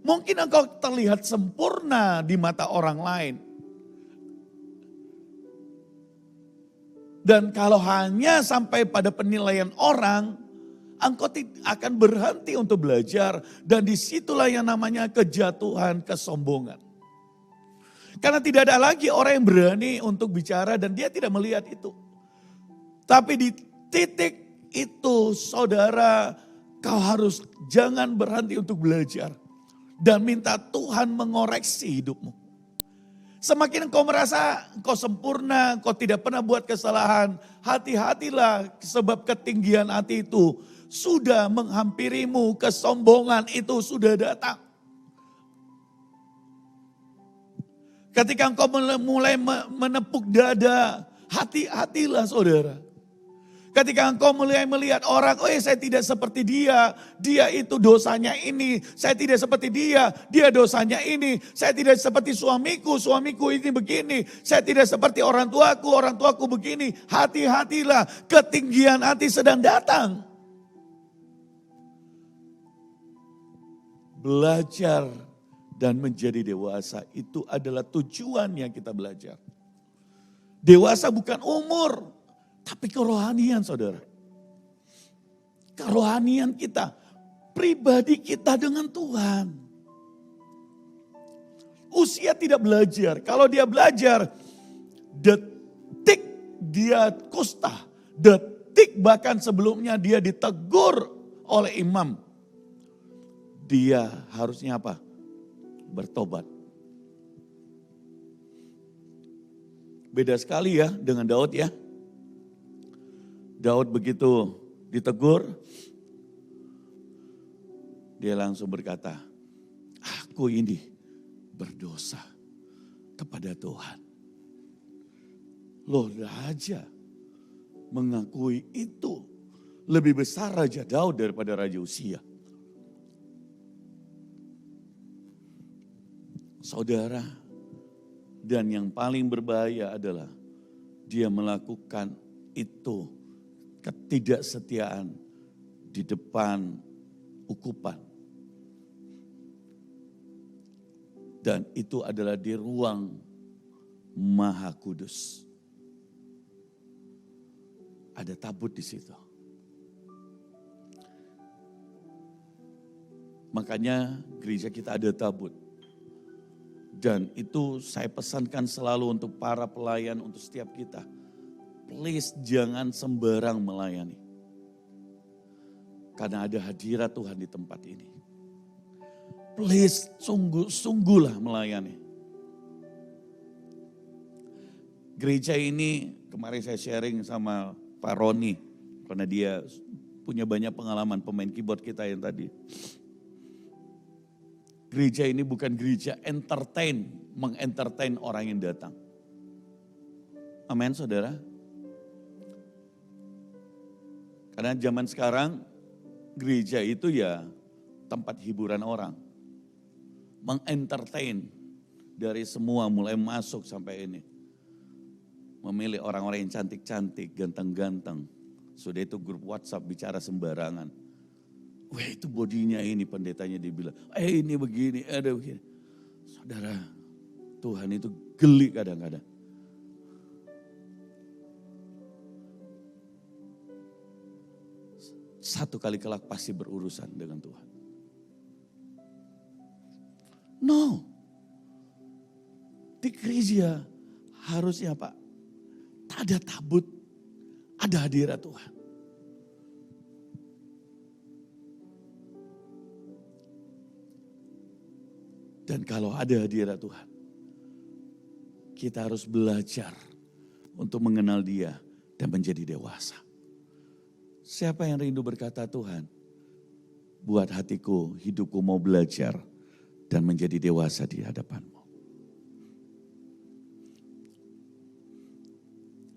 Speaker 1: mungkin engkau terlihat sempurna di mata orang lain. Dan kalau hanya sampai pada penilaian orang, engkau akan berhenti untuk belajar. Dan disitulah yang namanya kejatuhan, kesombongan. Karena tidak ada lagi orang yang berani untuk bicara dan dia tidak melihat itu. Tapi di titik itu saudara, kau harus jangan berhenti untuk belajar. Dan minta Tuhan mengoreksi hidupmu. Semakin engkau merasa engkau sempurna, engkau tidak pernah buat kesalahan, hati-hatilah sebab ketinggian hati itu sudah menghampirimu, kesombongan itu sudah datang. Ketika engkau mulai menepuk dada, hati-hatilah saudara. Ketika engkau mulai melihat orang, saya tidak seperti dia itu dosanya ini, saya tidak seperti dia dosanya ini, saya tidak seperti suamiku ini begini, saya tidak seperti orang tuaku begini. Hati-hatilah, ketinggian hati sedang datang. Belajar dan menjadi dewasa itu adalah tujuan yang kita belajar. Dewasa bukan umur. Tapi kerohanian saudara. Kerohanian kita. Pribadi kita dengan Tuhan. Usia tidak belajar. Kalau dia belajar, detik dia kusta. Detik bahkan sebelumnya dia ditegur oleh imam. Dia harusnya apa? Bertobat. Beda sekali ya dengan Daud ya. Daud begitu ditegur, dia langsung berkata, aku ini berdosa kepada Tuhan. Loh raja mengakui itu, lebih besar Raja Daud daripada Raja Uzia. Saudara, dan yang paling berbahaya adalah dia melakukan itu. Ketidaksetiaan di depan ukupan. Dan itu adalah di ruang Maha Kudus. Ada tabut di situ. Makanya gereja kita ada tabut. Dan itu saya pesankan selalu untuk para pelayan, untuk setiap kita. Please jangan sembarang melayani. Karena ada hadirat Tuhan di tempat ini. Please sungguhlah melayani. Gereja ini kemarin saya sharing sama Pak Roni. Karena dia punya banyak pengalaman pemain keyboard kita yang tadi. Gereja ini bukan gereja mengentertain orang yang datang. Amin saudara. Karena zaman sekarang gereja itu ya tempat hiburan orang. Mengentertain dari semua mulai masuk sampai ini. Memilih orang-orang yang cantik-cantik, ganteng-ganteng. Sudah itu grup WhatsApp bicara sembarangan. Wah itu bodinya ini pendetanya dibilang. Ini begini, ada begini. Saudara, Tuhan itu geli kadang-kadang. Satu kali kelak pasti berurusan dengan Tuhan. No. Di gereja harusnya Pak, tak ada tabut, ada hadirat Tuhan. Dan kalau ada hadirat Tuhan, kita harus belajar untuk mengenal Dia dan menjadi dewasa. Siapa yang rindu berkata, Tuhan, buat hatiku, hidupku mau belajar dan menjadi dewasa di hadapan-Mu.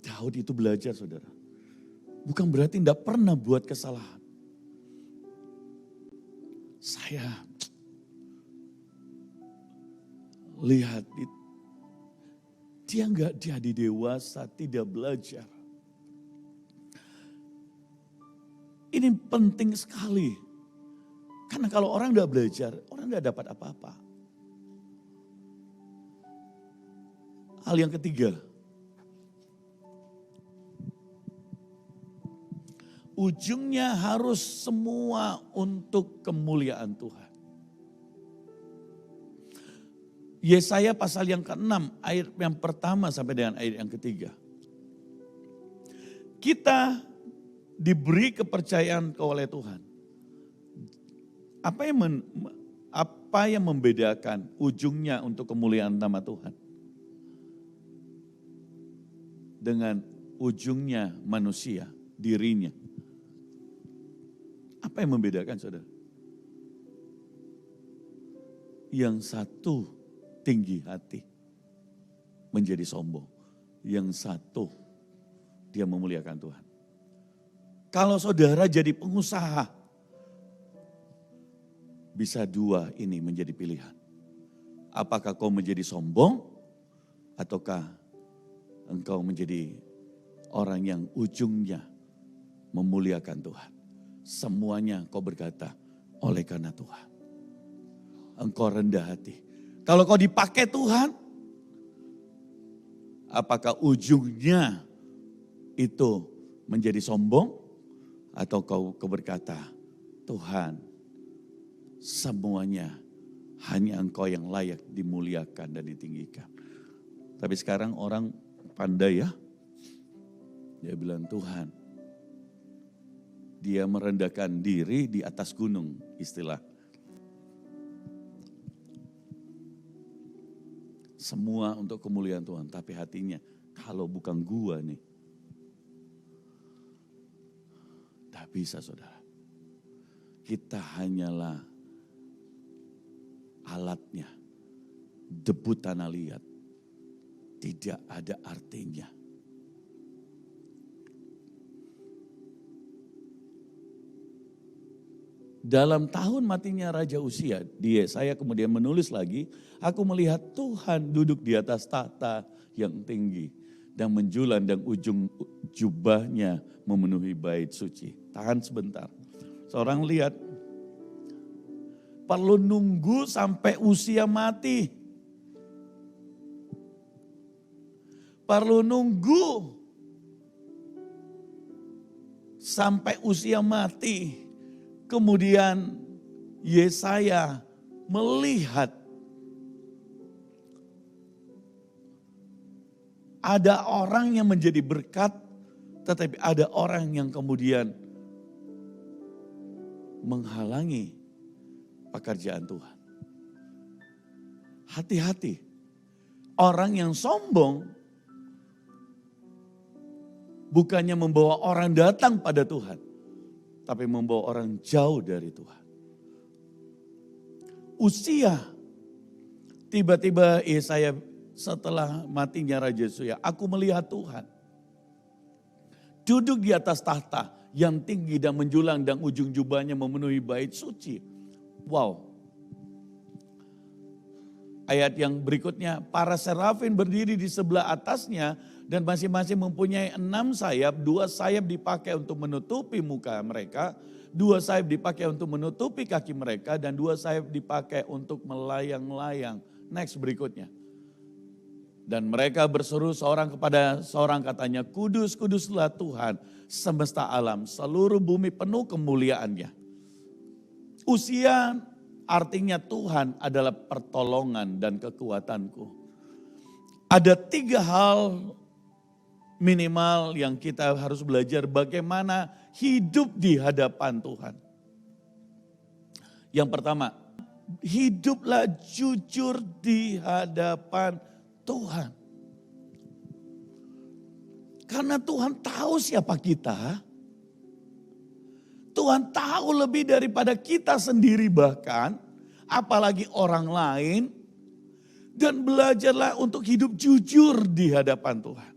Speaker 1: Daud itu belajar, saudara. Bukan berarti tidak pernah buat kesalahan. Saya lihat dia enggak jadi dewasa, tidak belajar. Ini penting sekali. Karena kalau orang enggak belajar, orang enggak dapat apa-apa. Hal yang ketiga, ujungnya harus semua untuk kemuliaan Tuhan. Yesaya pasal yang ke-6, ayat yang pertama sampai dengan ayat yang ketiga. Kita diberi kepercayaan oleh Tuhan. Apa yang membedakan ujungnya untuk kemuliaan nama Tuhan dengan ujungnya manusia, dirinya? Apa yang membedakan, saudara? Yang satu tinggi hati, menjadi sombong. Yang satu, dia memuliakan Tuhan. Kalau saudara jadi pengusaha, bisa dua ini menjadi pilihan. Apakah kau menjadi sombong, ataukah engkau menjadi orang yang ujungnya memuliakan Tuhan. Semuanya kau berkata, oleh karena Tuhan. Engkau rendah hati. Kalau kau dipakai Tuhan, apakah ujungnya itu menjadi sombong? Atau kau berkata, Tuhan, semuanya hanya Engkau yang layak dimuliakan dan ditinggikan. Tapi sekarang orang pandai ya. Dia bilang, Tuhan, dia merendahkan diri di atas gunung, istilah. Semua untuk kemuliaan Tuhan, tapi hatinya, kalau bukan gua nih, tak bisa, saudara. Kita hanyalah alatnya, debu tanah liat, tidak ada artinya. Dalam tahun matinya Raja Uzia, saya kemudian menulis lagi, aku melihat Tuhan duduk di atas tahta yang tinggi dan menjulang dan ujung jubahnya memenuhi bait suci. Tahan sebentar. Seorang lihat, perlu nunggu sampai Uzia mati. Perlu nunggu sampai Uzia mati. Kemudian Yesaya melihat ada orang yang menjadi berkat, tetapi ada orang yang kemudian menghalangi pekerjaan Tuhan. Hati-hati, orang yang sombong bukannya membawa orang datang pada Tuhan, tapi membawa orang jauh dari Tuhan. Uzia, tiba-tiba Yesaya setelah matinya Raja Uzia, aku melihat Tuhan duduk di atas tahta yang tinggi dan menjulang dan ujung jubahnya memenuhi bait suci. Wow. Ayat yang berikutnya, para serafin berdiri di sebelah atasnya dan masing-masing mempunyai 6 sayap, 2 sayap dipakai untuk menutupi muka mereka, 2 sayap dipakai untuk menutupi kaki mereka, dan 2 sayap dipakai untuk melayang-layang. Next berikutnya. Dan mereka berseru seorang kepada seorang, katanya, kudus, kuduslah Tuhan semesta alam, seluruh bumi penuh kemuliaannya. Uzia artinya Tuhan adalah pertolongan dan kekuatanku. Ada 3 hal minimal yang kita harus belajar bagaimana hidup di hadapan Tuhan. Yang pertama, hiduplah jujur di hadapan Tuhan. Karena Tuhan tahu siapa kita. Tuhan tahu lebih daripada kita sendiri bahkan, apalagi orang lain. Dan belajarlah untuk hidup jujur di hadapan Tuhan.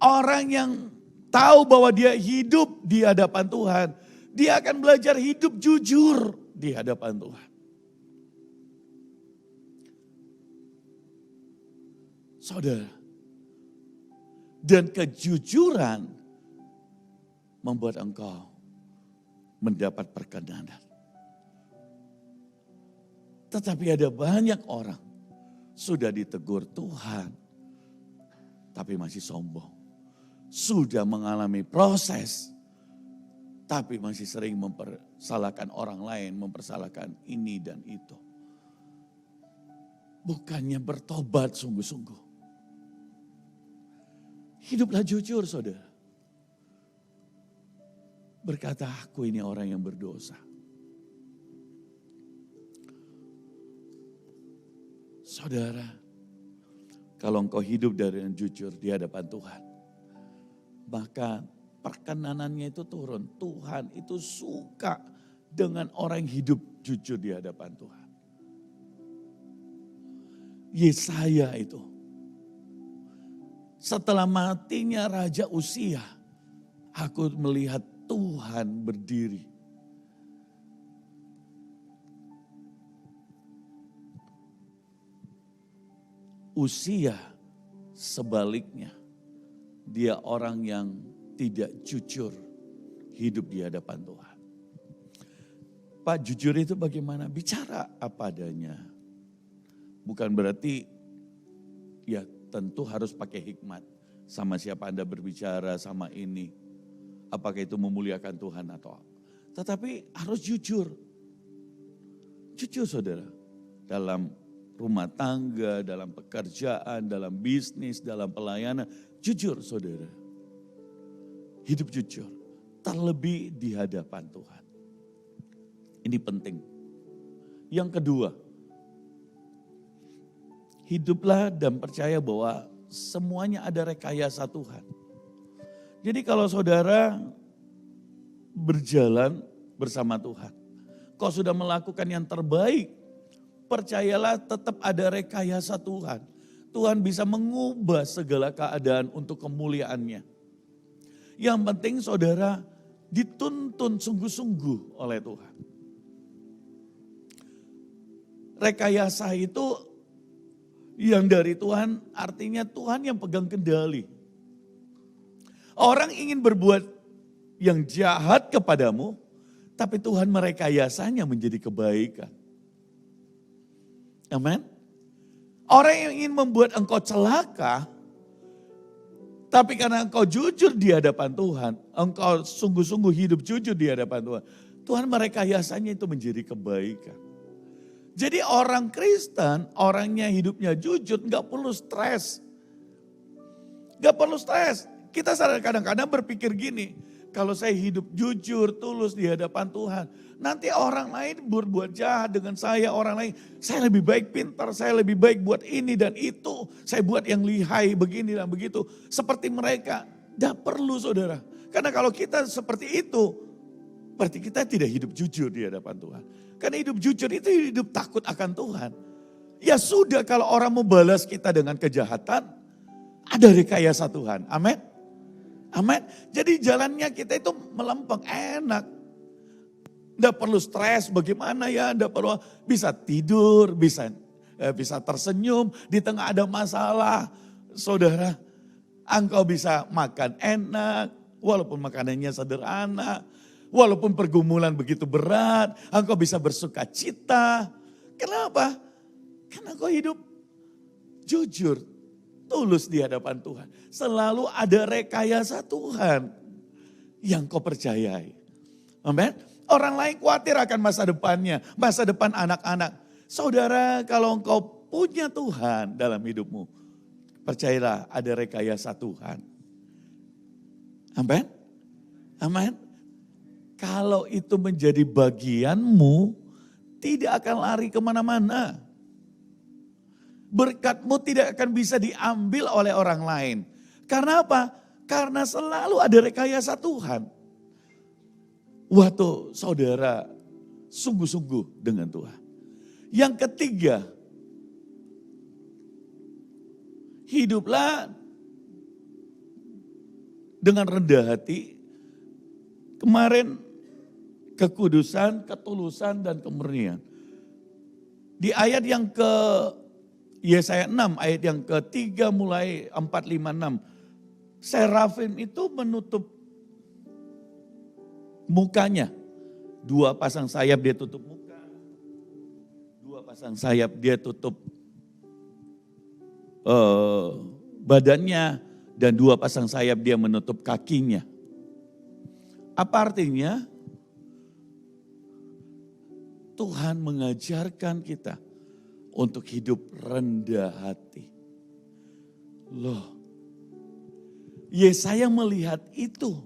Speaker 1: Orang yang tahu bahwa dia hidup di hadapan Tuhan, dia akan belajar hidup jujur di hadapan Tuhan. Saudara, dan kejujuran membuat engkau mendapat perkenanan. Tetapi ada banyak orang sudah ditegur Tuhan, tapi masih sombong. Sudah mengalami proses, tapi masih sering mempersalahkan orang lain, mempersalahkan ini dan itu. Bukannya bertobat sungguh-sungguh. Hiduplah jujur, saudara. Berkata, aku ini orang yang berdosa. Saudara, kalau engkau hidup dengan jujur di hadapan Tuhan, maka perkenanannya itu turun. Tuhan itu suka dengan orang yang hidup jujur di hadapan Tuhan. Yesaya itu, setelah matinya Raja Uzia, aku melihat Tuhan berdiri. Uzia sebaliknya, dia orang yang tidak jujur hidup di hadapan Tuhan. Pak, jujur itu bagaimana? Bicara apa adanya. Bukan berarti ya tentu harus pakai hikmat. Sama siapa Anda berbicara, sama ini. Apakah itu memuliakan Tuhan atau apa. Tetapi harus jujur. Jujur, saudara. Dalam rumah tangga, dalam pekerjaan, dalam bisnis, dalam pelayanan. Jujur, saudara. Hidup jujur. Terlebih di hadapan Tuhan. Ini penting. Yang kedua, hiduplah dan percaya bahwa semuanya ada rekayasa Tuhan. Jadi kalau saudara berjalan bersama Tuhan, kau sudah melakukan yang terbaik, percayalah tetap ada rekayasa Tuhan. Tuhan bisa mengubah segala keadaan untuk kemuliaannya. Yang penting saudara dituntun sungguh-sungguh oleh Tuhan. Rekayasa itu yang dari Tuhan, artinya Tuhan yang pegang kendali. Orang ingin berbuat yang jahat kepadamu, tapi Tuhan merekayasanya menjadi kebaikan. Amin. Orang yang ingin membuat engkau celaka, tapi karena engkau jujur di hadapan Tuhan, engkau sungguh-sungguh hidup jujur di hadapan Tuhan, Tuhan merekayasanya itu menjadi kebaikan. Jadi orang Kristen, orangnya hidupnya jujur, gak perlu stres. Gak perlu stres. Kita kadang-kadang berpikir gini, kalau saya hidup jujur, tulus di hadapan Tuhan, nanti orang lain berbuat jahat dengan saya, orang lain, saya lebih baik pintar, saya lebih baik buat ini dan itu, saya buat yang lihai begini dan begitu. Seperti mereka, gak perlu saudara. Karena kalau kita seperti itu, berarti kita tidak hidup jujur di hadapan Tuhan. Karena hidup jujur itu hidup takut akan Tuhan. Ya sudah kalau orang mau balas kita dengan kejahatan, ada rekayasa Tuhan. Amin. Amin. Jadi jalannya kita itu melempeng, enak. Tidak perlu stres, bagaimana ya, tidak perlu bisa tidur, bisa tersenyum di tengah ada masalah. Saudara, engkau bisa makan enak, walaupun makanannya sederhana. Walaupun pergumulan begitu berat, engkau bisa bersuka cita. Kenapa? Karena engkau hidup jujur, tulus di hadapan Tuhan. Selalu ada rekayasa Tuhan yang kau percayai. Amin. Orang lain khawatir akan masa depannya, masa depan anak-anak. Saudara, kalau engkau punya Tuhan dalam hidupmu, percayalah ada rekayasa Tuhan. Amin. Amin. Kalau itu menjadi bagianmu, tidak akan lari kemana-mana. Berkatmu tidak akan bisa diambil oleh orang lain. Karena apa? Karena selalu ada rekayasa Tuhan. Waktu saudara sungguh-sungguh dengan Tuhan. Yang ketiga, hiduplah dengan rendah hati. Kemarin kekudusan, ketulusan, dan kemurnian. Di ayat yang Yesaya 6 ayat yang ketiga mulai 4, 5, 6. Serafim itu menutup mukanya. 2 pasang sayap dia tutup muka. 2 pasang sayap dia tutup badannya. Dan 2 pasang sayap dia menutup kakinya. Apa artinya? Tuhan mengajarkan kita untuk hidup rendah hati. Loh, Yesaya melihat itu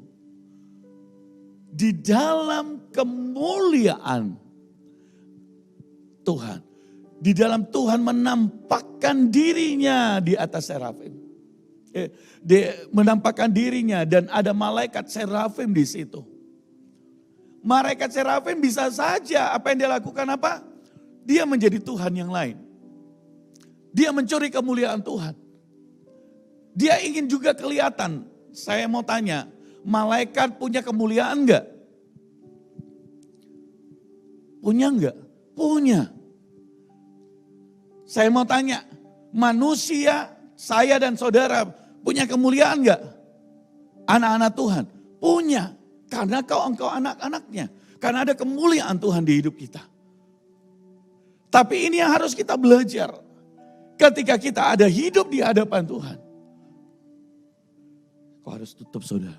Speaker 1: di dalam kemuliaan Tuhan. Di dalam Tuhan menampakkan dirinya di atas serafim. Dia menampakkan dirinya dan ada malaikat serafim di situ. Malaikat serafim bisa saja apa yang dia lakukan apa? Dia menjadi Tuhan yang lain. Dia mencuri kemuliaan Tuhan. Dia ingin juga kelihatan. Saya mau tanya, malaikat punya kemuliaan enggak? Punya enggak? Punya. Saya mau tanya, manusia, saya dan saudara punya kemuliaan enggak? Anak-anak Tuhan punya. Karena engkau anak-anaknya. Karena ada kemuliaan Tuhan di hidup kita. Tapi ini yang harus kita belajar. Ketika kita ada hidup di hadapan Tuhan. Kau harus tutup saudara.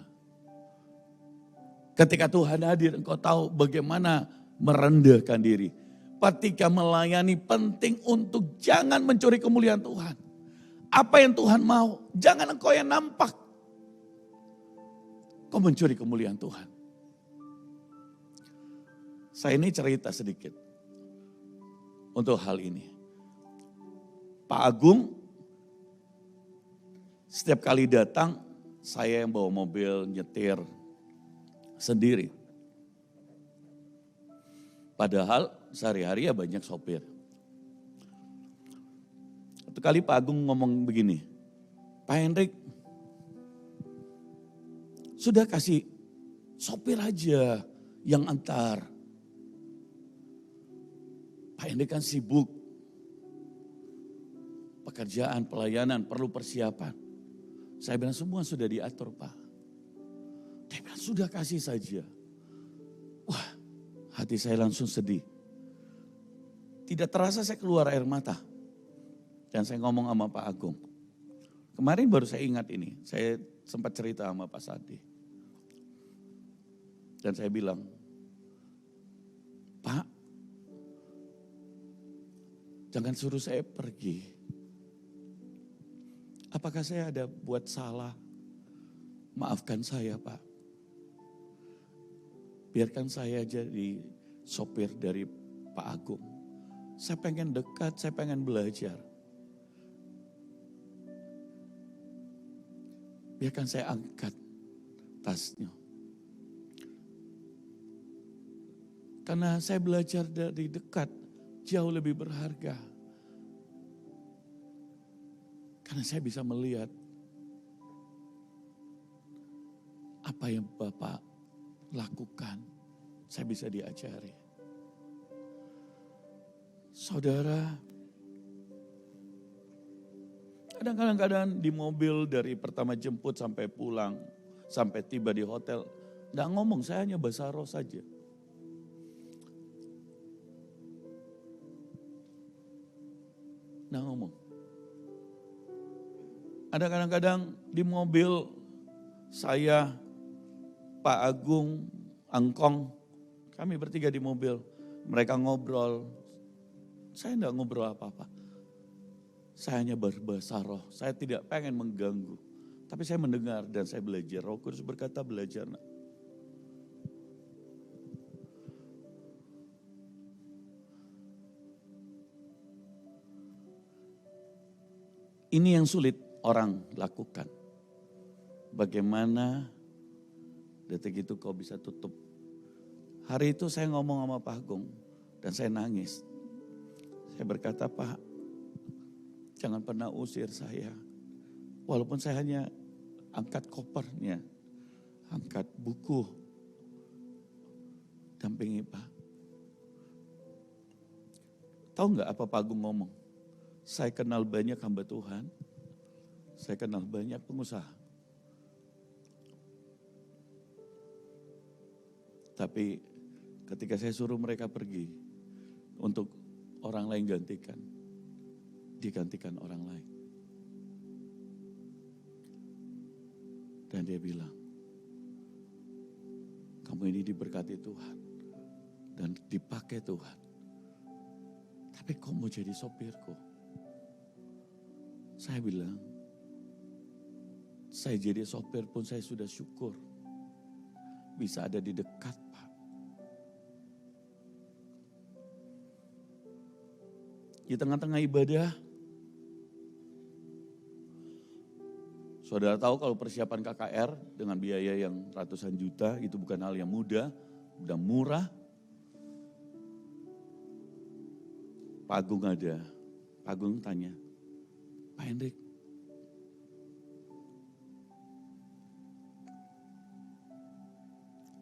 Speaker 1: Ketika Tuhan hadir engkau tahu bagaimana merendahkan diri. Ketika melayani penting untuk jangan mencuri kemuliaan Tuhan. Apa yang Tuhan mau, jangan engkau yang nampak. Kau mencuri kemuliaan Tuhan. Saya ini cerita sedikit untuk hal ini. Pak Agung setiap kali datang saya yang bawa mobil nyetir sendiri. Padahal sehari-hari ya banyak sopir. Satu kali Pak Agung ngomong begini, Pak Hendrik, sudah kasih sopir aja yang antar. Pak Hendrik kan sibuk. Pekerjaan, pelayanan, perlu persiapan. Saya bilang semua sudah diatur Pak. Dia bilang sudah kasih saja. Wah, hati saya langsung sedih. Tidak terasa saya keluar air mata. Dan saya ngomong sama Pak Agung. Kemarin baru saya ingat ini. Saya sempat cerita sama Pak Sadi. Dan saya bilang, Pak, jangan suruh saya pergi. Apakah saya ada buat salah? Maafkan saya Pak. Biarkan saya jadi sopir dari Pak Agung. Saya pengen dekat, saya pengen belajar. Biarkan saya angkat tasnya. Karena saya belajar dari dekat jauh lebih berharga. Karena saya bisa melihat apa yang Bapak lakukan. Saya bisa diajari. Saudara, kadang-kadang di mobil dari pertama jemput sampai pulang, sampai tiba di hotel, nggak ngomong, saya hanya bahasa roh saja. Nggak ngomong. Ada kadang-kadang di mobil saya, Pak Agung, Angkong, kami bertiga di mobil. Mereka ngobrol, saya enggak ngobrol apa-apa. Saya hanya berbahasa roh, saya tidak pengen mengganggu. Tapi saya mendengar dan saya belajar. Roh Kudus berkata belajar. Nak. Ini yang sulit orang lakukan. Bagaimana detik itu kau bisa tutup. Hari itu saya ngomong sama Pak Agung dan saya nangis. Saya berkata, Pak, jangan pernah usir saya. Walaupun saya hanya angkat kopernya, angkat buku, dampingi Pak. Tahu nggak apa Pak Agung ngomong? Saya kenal banyak hamba Tuhan, saya kenal banyak pengusaha. Tapi ketika saya suruh mereka pergi untuk orang lain gantikan, digantikan orang lain. Dan dia bilang, kamu ini diberkati Tuhan dan dipakai Tuhan. Tapi kau mau jadi sopirku? Saya bilang, saya jadi sopir pun saya sudah syukur. Bisa ada di dekat, Pak. Di tengah-tengah ibadah, saudara tahu kalau persiapan KKR dengan biaya yang ratusan juta, itu bukan hal yang mudah, udah murah. Pak Agung ada, Pak Agung tanya, Pak Hendrik,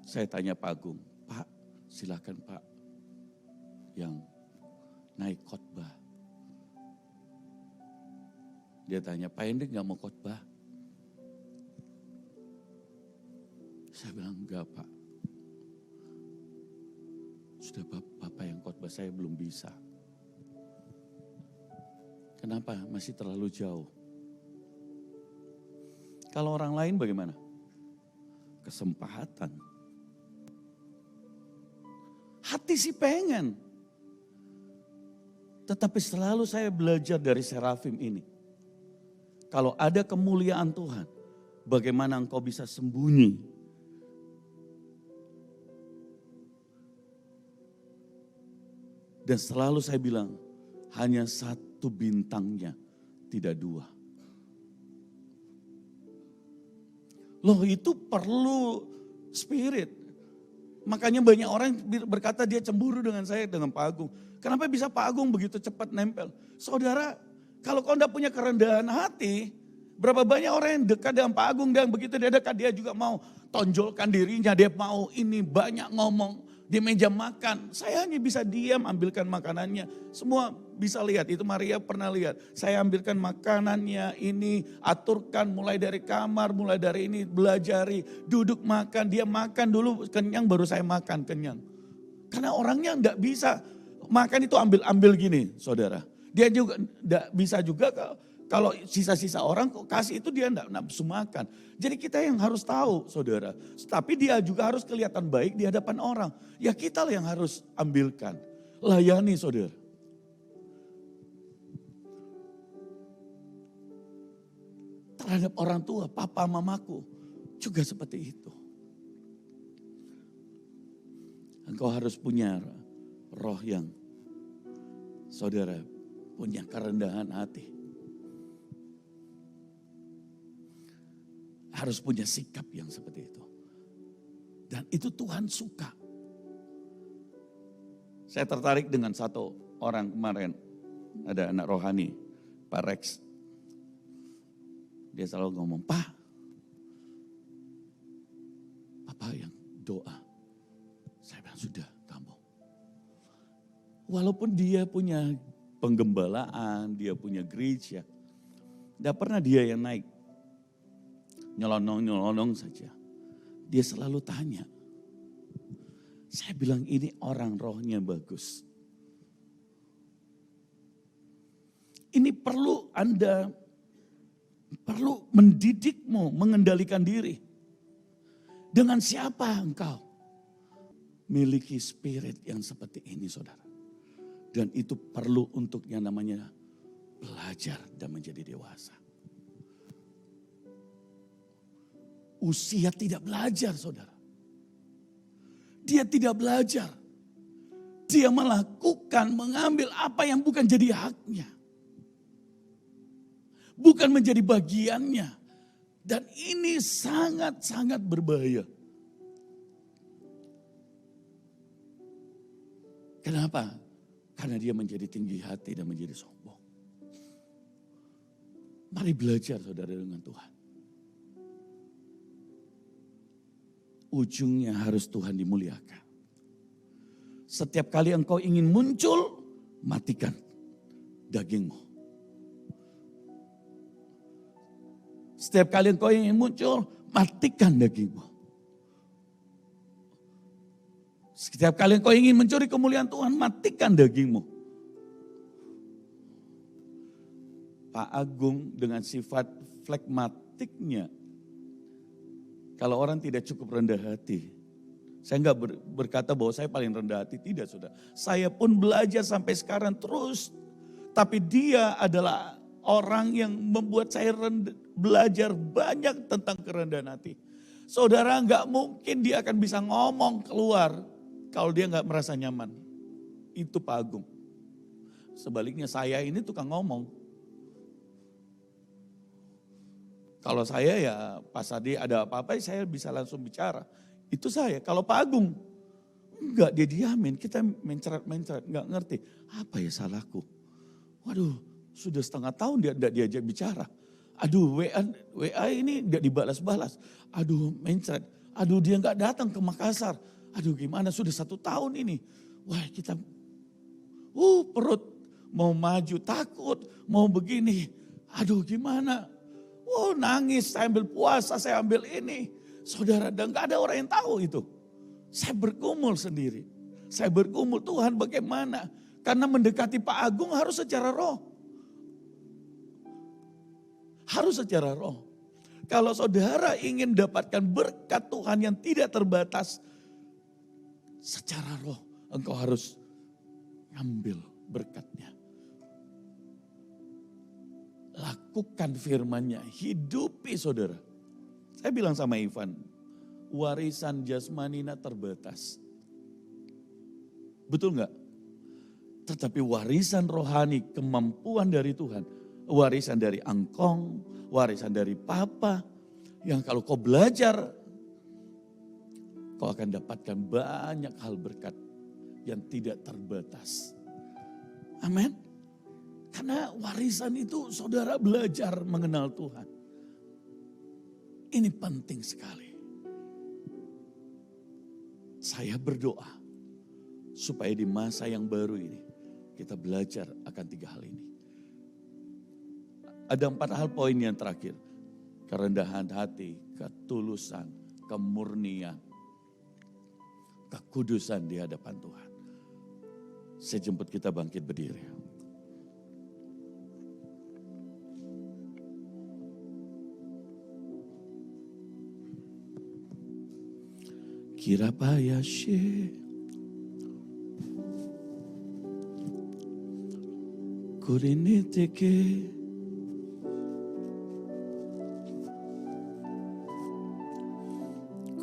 Speaker 1: saya tanya Pak Agung, Pak silakan Pak yang naik khotbah. Dia tanya, Pak Hendrik gak mau khotbah? Saya bilang, enggak Pak. Sudah Bapak yang khotbah, saya belum bisa. Kenapa? Masih terlalu jauh. Kalau orang lain bagaimana? Kesempatan. Hati sih pengen. Tetapi selalu saya belajar dari Serafim ini. Kalau ada kemuliaan Tuhan, bagaimana engkau bisa sembunyi? Dan selalu saya bilang, hanya satu bintangnya, tidak dua. Loh itu perlu spirit. Makanya banyak orang berkata dia cemburu dengan saya, dengan Pak Agung. Kenapa bisa Pak Agung begitu cepat nempel? Saudara, kalau kau tidak punya kerendahan hati, berapa banyak orang yang dekat dengan Pak Agung dan begitu dia dekat dia juga mau tonjolkan dirinya, dia mau ini banyak ngomong. Di meja makan, saya hanya bisa diam ambilkan makanannya. Semua bisa lihat, itu Maria pernah lihat. Saya ambilkan makanannya, ini aturkan mulai dari kamar, mulai dari ini belajari. Duduk makan, dia makan dulu kenyang baru saya makan kenyang. Karena orangnya enggak bisa makan itu ambil-ambil gini saudara. Dia juga enggak bisa juga kalau sisa-sisa orang kasih itu dia enggak nafsu makan. Jadi kita yang harus tahu saudara. Tapi dia juga harus kelihatan baik di hadapan orang. Ya kita yang harus ambilkan. Layani saudara. Terhadap orang tua, papa mamaku juga seperti itu. Engkau harus punya roh yang saudara punya kerendahan hati. Harus punya sikap yang seperti itu. Dan itu Tuhan suka. Saya tertarik dengan satu orang kemarin. Ada anak rohani, Pak Rex. Dia selalu ngomong, Pak, Papa yang doa. Saya bilang, sudah kamu. Walaupun dia punya penggembalaan, dia punya gereja. Tidak pernah dia yang naik. Nyelonong saja. Dia selalu tanya. Saya bilang ini orang rohnya bagus. Ini perlu Anda, perlu mendidikmu, mengendalikan diri. Dengan siapa engkau? Miliki spirit yang seperti ini saudara. Dan itu perlu untuk yang namanya belajar dan menjadi dewasa. Usia tidak belajar saudara. Dia tidak belajar. Dia melakukan, mengambil apa yang bukan jadi haknya. bukan menjadi bagiannya. Dan ini sangat-sangat berbahaya. Kenapa? Karena dia menjadi tinggi hati dan menjadi sombong. Mari belajar saudara dengan Tuhan. Ujungnya harus Tuhan dimuliakan. Setiap kali engkau ingin muncul, matikan dagingmu. Setiap kali engkau ingin muncul, matikan dagingmu. Setiap kali engkau ingin mencuri kemuliaan Tuhan, matikan dagingmu. Pak Agung dengan sifat flegmatiknya, kalau orang tidak cukup rendah hati, saya enggak berkata bahwa saya paling rendah hati, tidak saudara. Saya pun belajar sampai sekarang terus, tapi dia adalah orang yang membuat saya belajar banyak tentang kerendahan hati. Saudara, enggak mungkin dia akan bisa ngomong keluar kalau dia enggak merasa nyaman. Itu Pak Agung. Sebaliknya saya ini tukang ngomong. Kalau saya ya pas tadi ada apa-apa saya bisa langsung bicara. Itu saya. Kalau Pak Agung, enggak, dia diamin. Kita mencret-mencret, enggak ngerti. Apa ya salahku? Waduh, sudah setengah tahun dia enggak diajak bicara. Aduh, WA ini enggak dibalas-balas. Aduh, mencret. Aduh, dia enggak datang ke Makassar. Aduh, gimana sudah 1 tahun ini. Wah, kita perut mau maju takut, mau begini. Aduh, gimana? Nangis, saya ambil puasa, saya ambil ini. Saudara, dan gak ada orang yang tahu itu. Saya bergumul sendiri. Saya bergumul, Tuhan bagaimana? Karena mendekati Pak Agung harus secara roh. Harus secara roh. Kalau saudara ingin mendapatkan berkat Tuhan yang tidak terbatas, secara roh engkau harus ngambil berkatnya. Lakukan firman-Nya, hidupi saudara. Saya bilang sama Ivan, warisan jasmanina terbatas. Betul enggak? Tetapi warisan rohani, kemampuan dari Tuhan, warisan dari angkong, warisan dari papa, yang kalau kau belajar, kau akan dapatkan banyak hal berkat yang tidak terbatas. Amin. Karena warisan itu saudara belajar mengenal Tuhan. Ini penting sekali. Saya berdoa supaya di masa yang baru ini kita belajar akan 3 hal ini. Ada 4 hal poin yang terakhir. Kerendahan hati, ketulusan, kemurnian, kekudusan di hadapan Tuhan. Saya jemput kita bangkit berdiri. Kirapayashe kuriniteke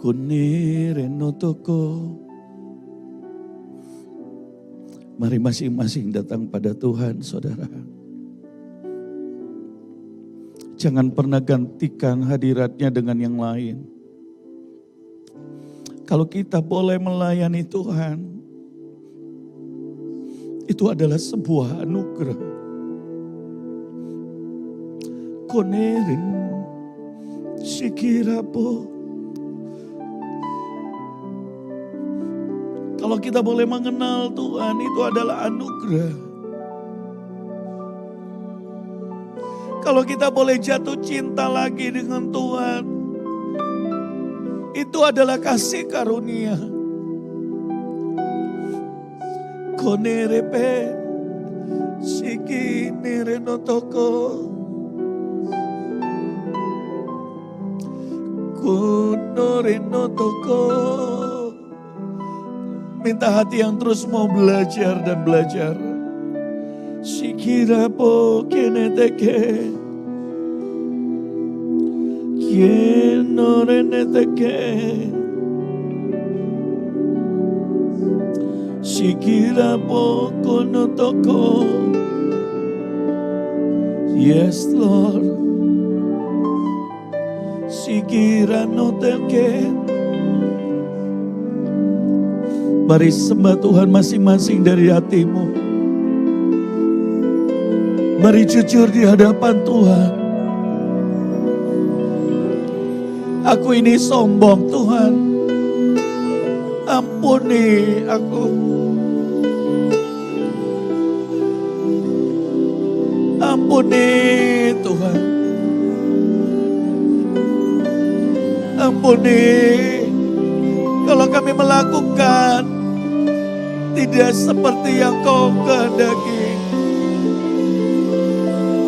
Speaker 1: kunirenotoko. Mari masing-masing datang pada Tuhan, saudara. Jangan pernah gantikan hadiratnya dengan yang lain. Kalau kita boleh melayani Tuhan, itu adalah sebuah anugerah. Konerin sikirapo. Kalau kita boleh mengenal Tuhan, itu adalah anugerah. Kalau kita boleh jatuh cinta lagi dengan Tuhan, itu adalah kasih karunia. Konerepe siki nerenotoko kunorenotoko. Minta hati yang terus mau belajar dan belajar. Sikirapo keneteke Kienoreneteke Shikira poko no toko Yes Lord. Sikirano teke. Mari sembah Tuhan masing-masing dari hatimu. Mari jujur di hadapan Tuhan. Aku ini sombong Tuhan. Ampuni aku. Ampuni Tuhan. Ampuni kalau kami melakukan tidak seperti yang Kau kehendaki.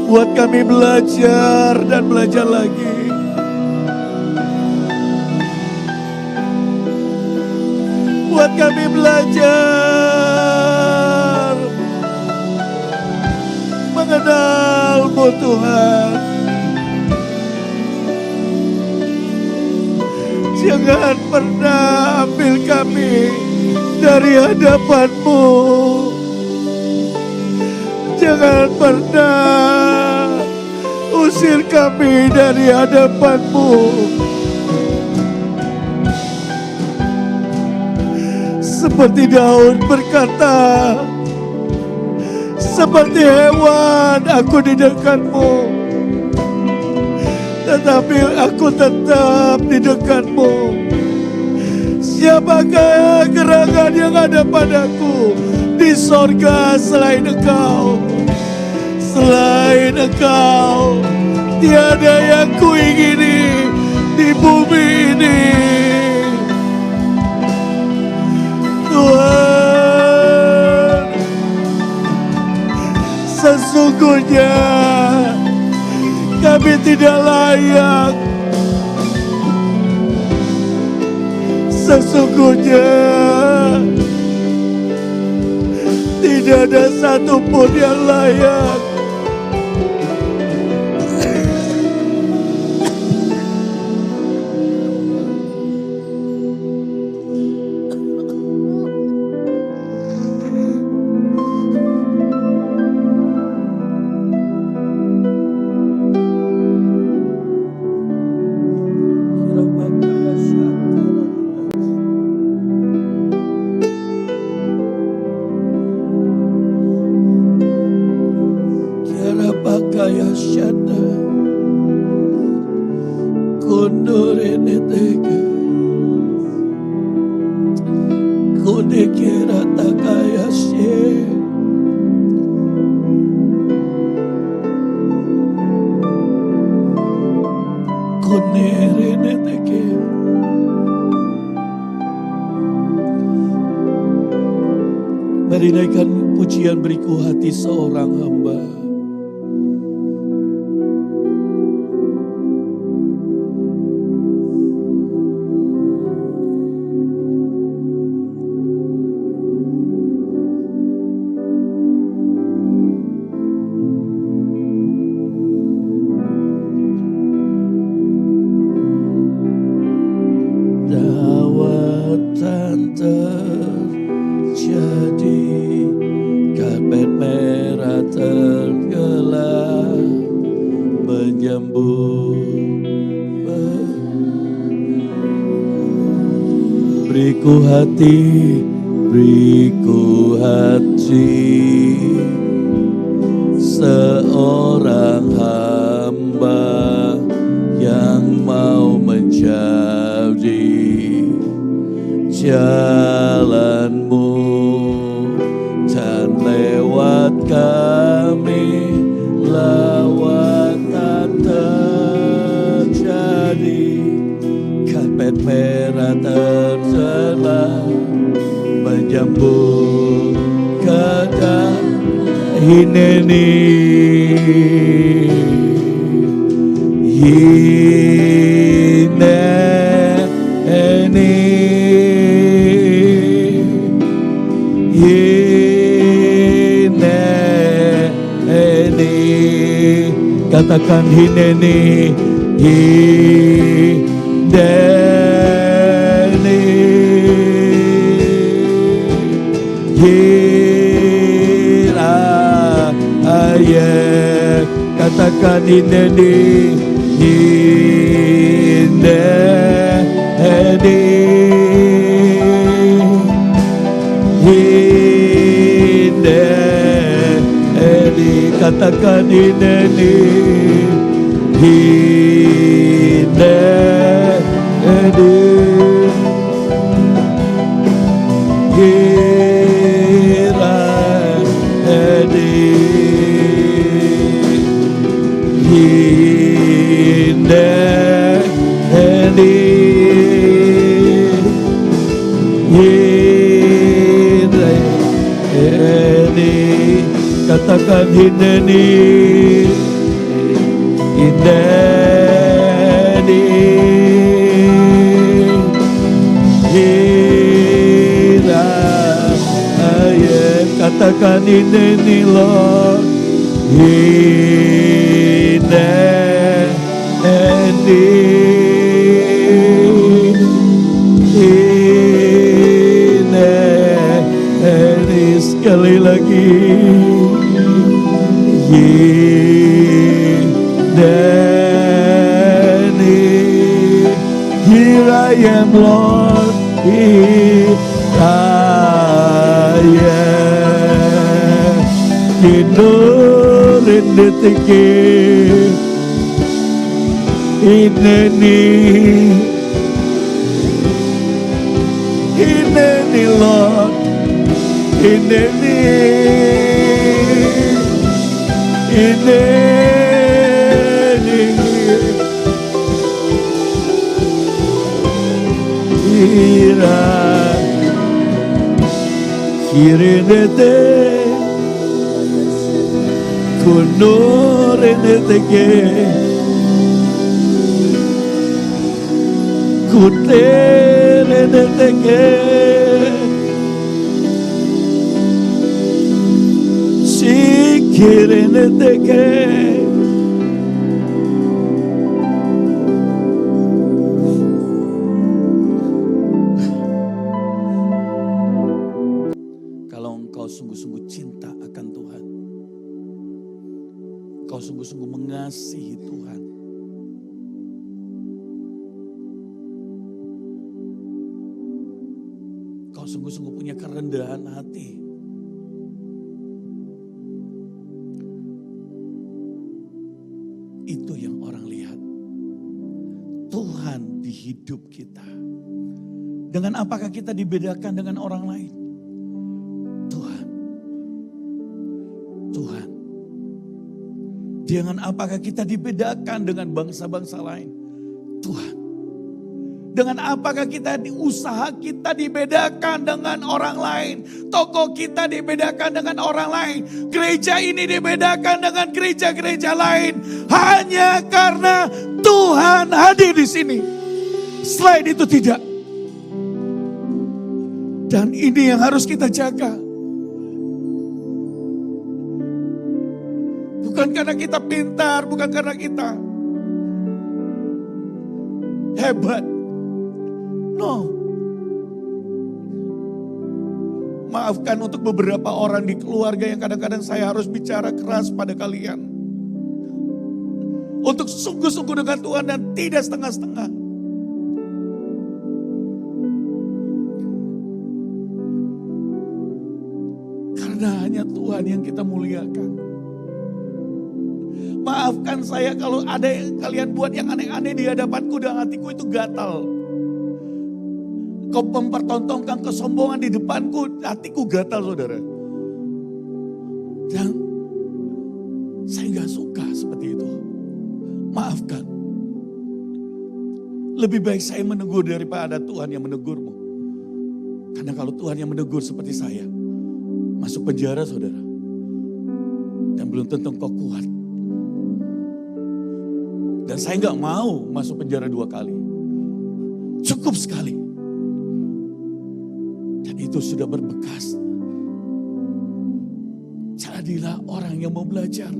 Speaker 1: Buat kami belajar dan belajar lagi. Buat kami belajar mengenal-Mu Tuhan. Jangan pernah ambil kami dari hadapan-Mu. Jangan pernah usir kami dari hadapan-Mu. Seperti Daud berkata, seperti hewan aku di dekat-Mu, tetapi aku tetap di dekat-Mu. Siapakah gerangan yang ada padaku di sorga selain Engkau? Selain Engkau, tiada yang kuingini di bumi ini. Tuhan, sesungguhnya kami tidak layak. Sesungguhnya tidak ada satupun yang layak. Mari naikkan pujian beriku hati seorang hamba. Beriku hati seorang hamba yang mau mencari jalan-Mu dan lewat kami lawatan terjadi, karpet merah terselah menyambut kata hineni katakan hineni Ineni Ineni Ineni katakan Ineni Ineni katakan Hineni Hineni Hira ayat katakan Hineni Lord Hineni sekali lagi Here I am Lord, here I am. Tidur indetike, ineni Lord, ineni. Ira Kirinete Kunurineteke Kutereneteke Sikirineteke sungguh-sungguh cinta akan Tuhan. Kau sungguh-sungguh mengasihi Tuhan. Kau sungguh-sungguh punya kerendahan hati. Itu yang orang lihat. Tuhan di hidup kita. Dengan apakah kita dibedakan dengan orang lain? Tuhan. Dengan apakah kita dibedakan dengan bangsa-bangsa lain? Tuhan. Dengan apakah usaha kita dibedakan dengan orang lain? Toko kita dibedakan dengan orang lain. Gereja ini dibedakan dengan gereja-gereja lain. Hanya karena Tuhan hadir di sini. Selain itu tidak. Dan ini yang harus kita jaga. Bukan karena kita pintar, bukan karena kita hebat. No. Maafkan untuk beberapa orang di keluarga yang kadang-kadang saya harus bicara keras pada kalian. Untuk sungguh-sungguh dengan Tuhan dan tidak setengah-setengah. Karena hanya Tuhan yang kita muliakan. Maafkan saya kalau ada yang kalian buat yang aneh-aneh di hadapanku dan hatiku itu gatal. Kau mempertontonkan kesombongan di depanku, hatiku gatal saudara. Dan saya gak suka seperti itu. Maafkan. Lebih baik saya menegur daripada Tuhan yang menegurmu. Karena kalau Tuhan yang menegur seperti saya, masuk penjara saudara. Dan belum tentu kau kuat. Dan saya gak mau masuk penjara 2 kali. Cukup sekali. Dan itu sudah berbekas. Jadilah orang yang mau belajar.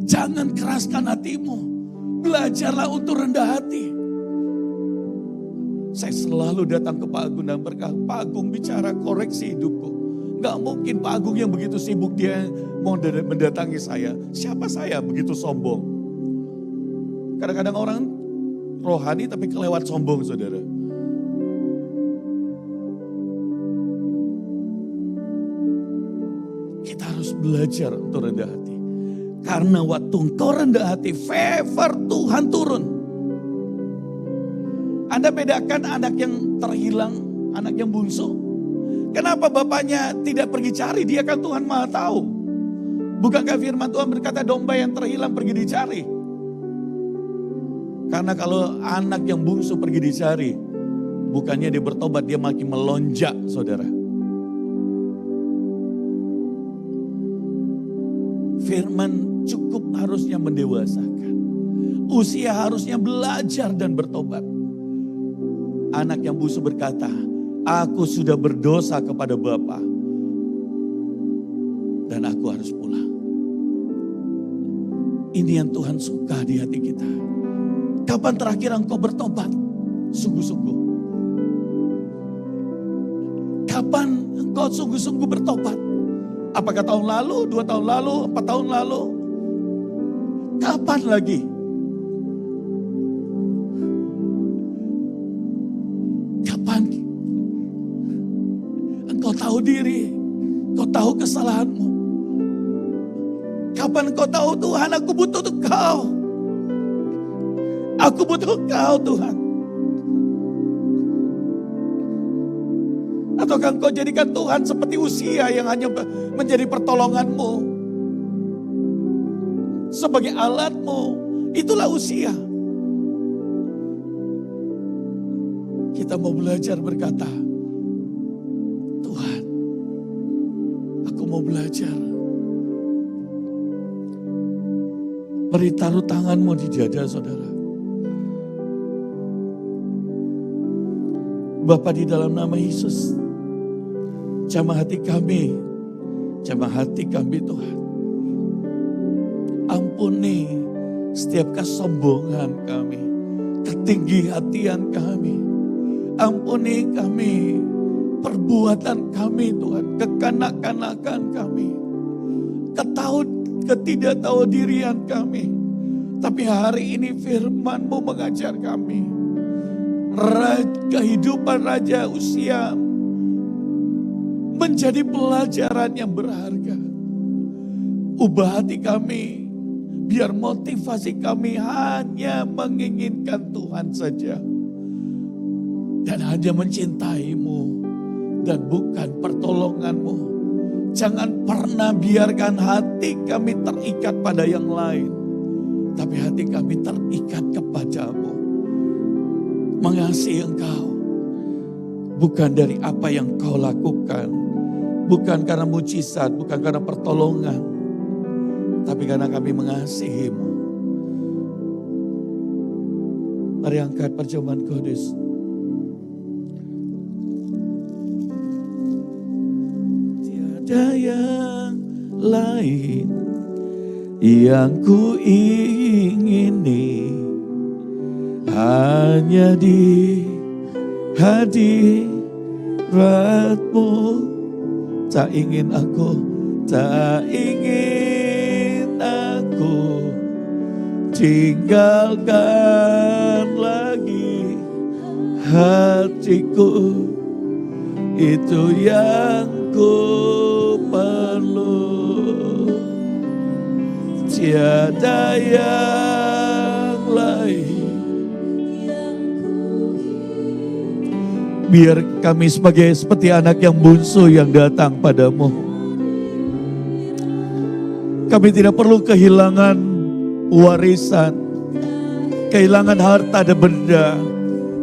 Speaker 1: Jangan keraskan hatimu. Belajarlah untuk rendah hati. Saya selalu datang ke Pak Agung dan berkata, Pak Agung bicara koreksi hidupku. Gak mungkin Pak Agung yang begitu sibuk dia mau mendatangi saya. Siapa saya begitu sombong? Kadang-kadang orang rohani tapi kelewat sombong, saudara. Kita harus belajar untuk rendah hati. Karena waktu engkau rendah hati, favor Tuhan turun. Anda bedakan anak yang terhilang, anak yang bungsu. Kenapa bapaknya tidak pergi cari? Dia kan Tuhan Maha tahu. Bukankah firman Tuhan berkata domba yang terhilang pergi dicari? Karena kalau anak yang bungsu pergi dicari, bukannya dia bertobat, dia makin melonjak, saudara. Firman cukup harusnya mendewasakan. Usia harusnya belajar dan bertobat. Anak yang bungsu berkata, aku sudah berdosa kepada Bapa dan aku harus pulang. Ini yang Tuhan suka di hati kita. Kapan terakhir engkau bertobat? Sungguh-sungguh. Kapan engkau sungguh-sungguh bertobat? Apakah tahun lalu, 2 tahun lalu, 4 tahun lalu? Kapan lagi? Kapan? Engkau tahu diri, engkau tahu kesalahanmu. Kapan engkau tahu Tuhan, aku butuh Engkau. Aku butuh Engkau Tuhan. Ataukah engkau jadikan Tuhan seperti usia yang hanya menjadi pertolonganmu. Sebagai alatmu, itulah usia. Kita mau belajar berkata, Tuhan, aku mau belajar. Beri taruh tanganmu di dada saudara. Bapa di dalam nama Yesus, jamah hati kami Tuhan. Ampuni setiap kesombongan kami, ketinggi hatian kami. Ampuni kami, perbuatan kami Tuhan, kekanak-kanakan kami, ketidaktahu-dirian kami. Tapi hari ini firman-Mu mengajar kami, kehidupan Raja Usia menjadi pelajaran yang berharga. Ubah hati kami, biar motivasi kami hanya menginginkan Tuhan saja. Dan hanya mencintai-Mu dan bukan pertolongan-Mu. Jangan pernah biarkan hati kami terikat pada yang lain. Tapi hati kami terikat kepada-Mu. Mengasihi Engkau. Bukan dari apa yang Kau lakukan. Bukan karena mujizat, bukan karena pertolongan. Tapi karena kami mengasihi-Mu. Mari angkat perjamuan kudus. Tiada yang lain yang ku ingini, hanya di hadirat-Mu. Tak ingin aku tinggalkan lagi hatiku, itu yang ku perlu. Tiada yang lain. Biar kami seperti anak yang bungsu yang datang padamu. Kami tidak perlu kehilangan warisan, kehilangan harta dan benda.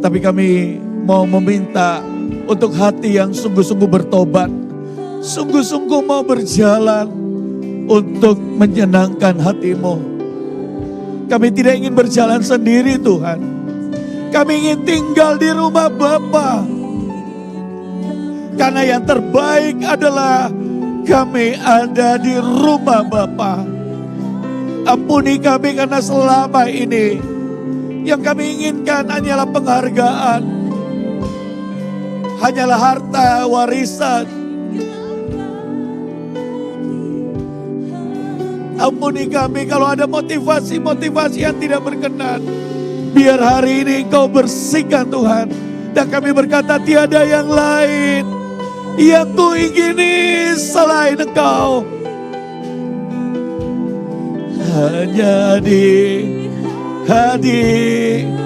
Speaker 1: Tapi kami mau meminta untuk hati yang sungguh-sungguh bertobat. Sungguh-sungguh mau berjalan untuk menyenangkan hati-Mu. Kami tidak ingin berjalan sendiri Tuhan. Kami ingin tinggal di rumah Bapa. Karena yang terbaik adalah kami ada di rumah Bapa. Ampuni kami karena selama ini yang kami inginkan hanyalah penghargaan, hanyalah harta warisan. Ampuni kami kalau ada motivasi-motivasi yang tidak berkenan. Biar hari ini Engkau bersihkan Tuhan. Dan kami berkata tiada yang lain yang ku ingini selain Engkau. Hanya di hadirat-Mu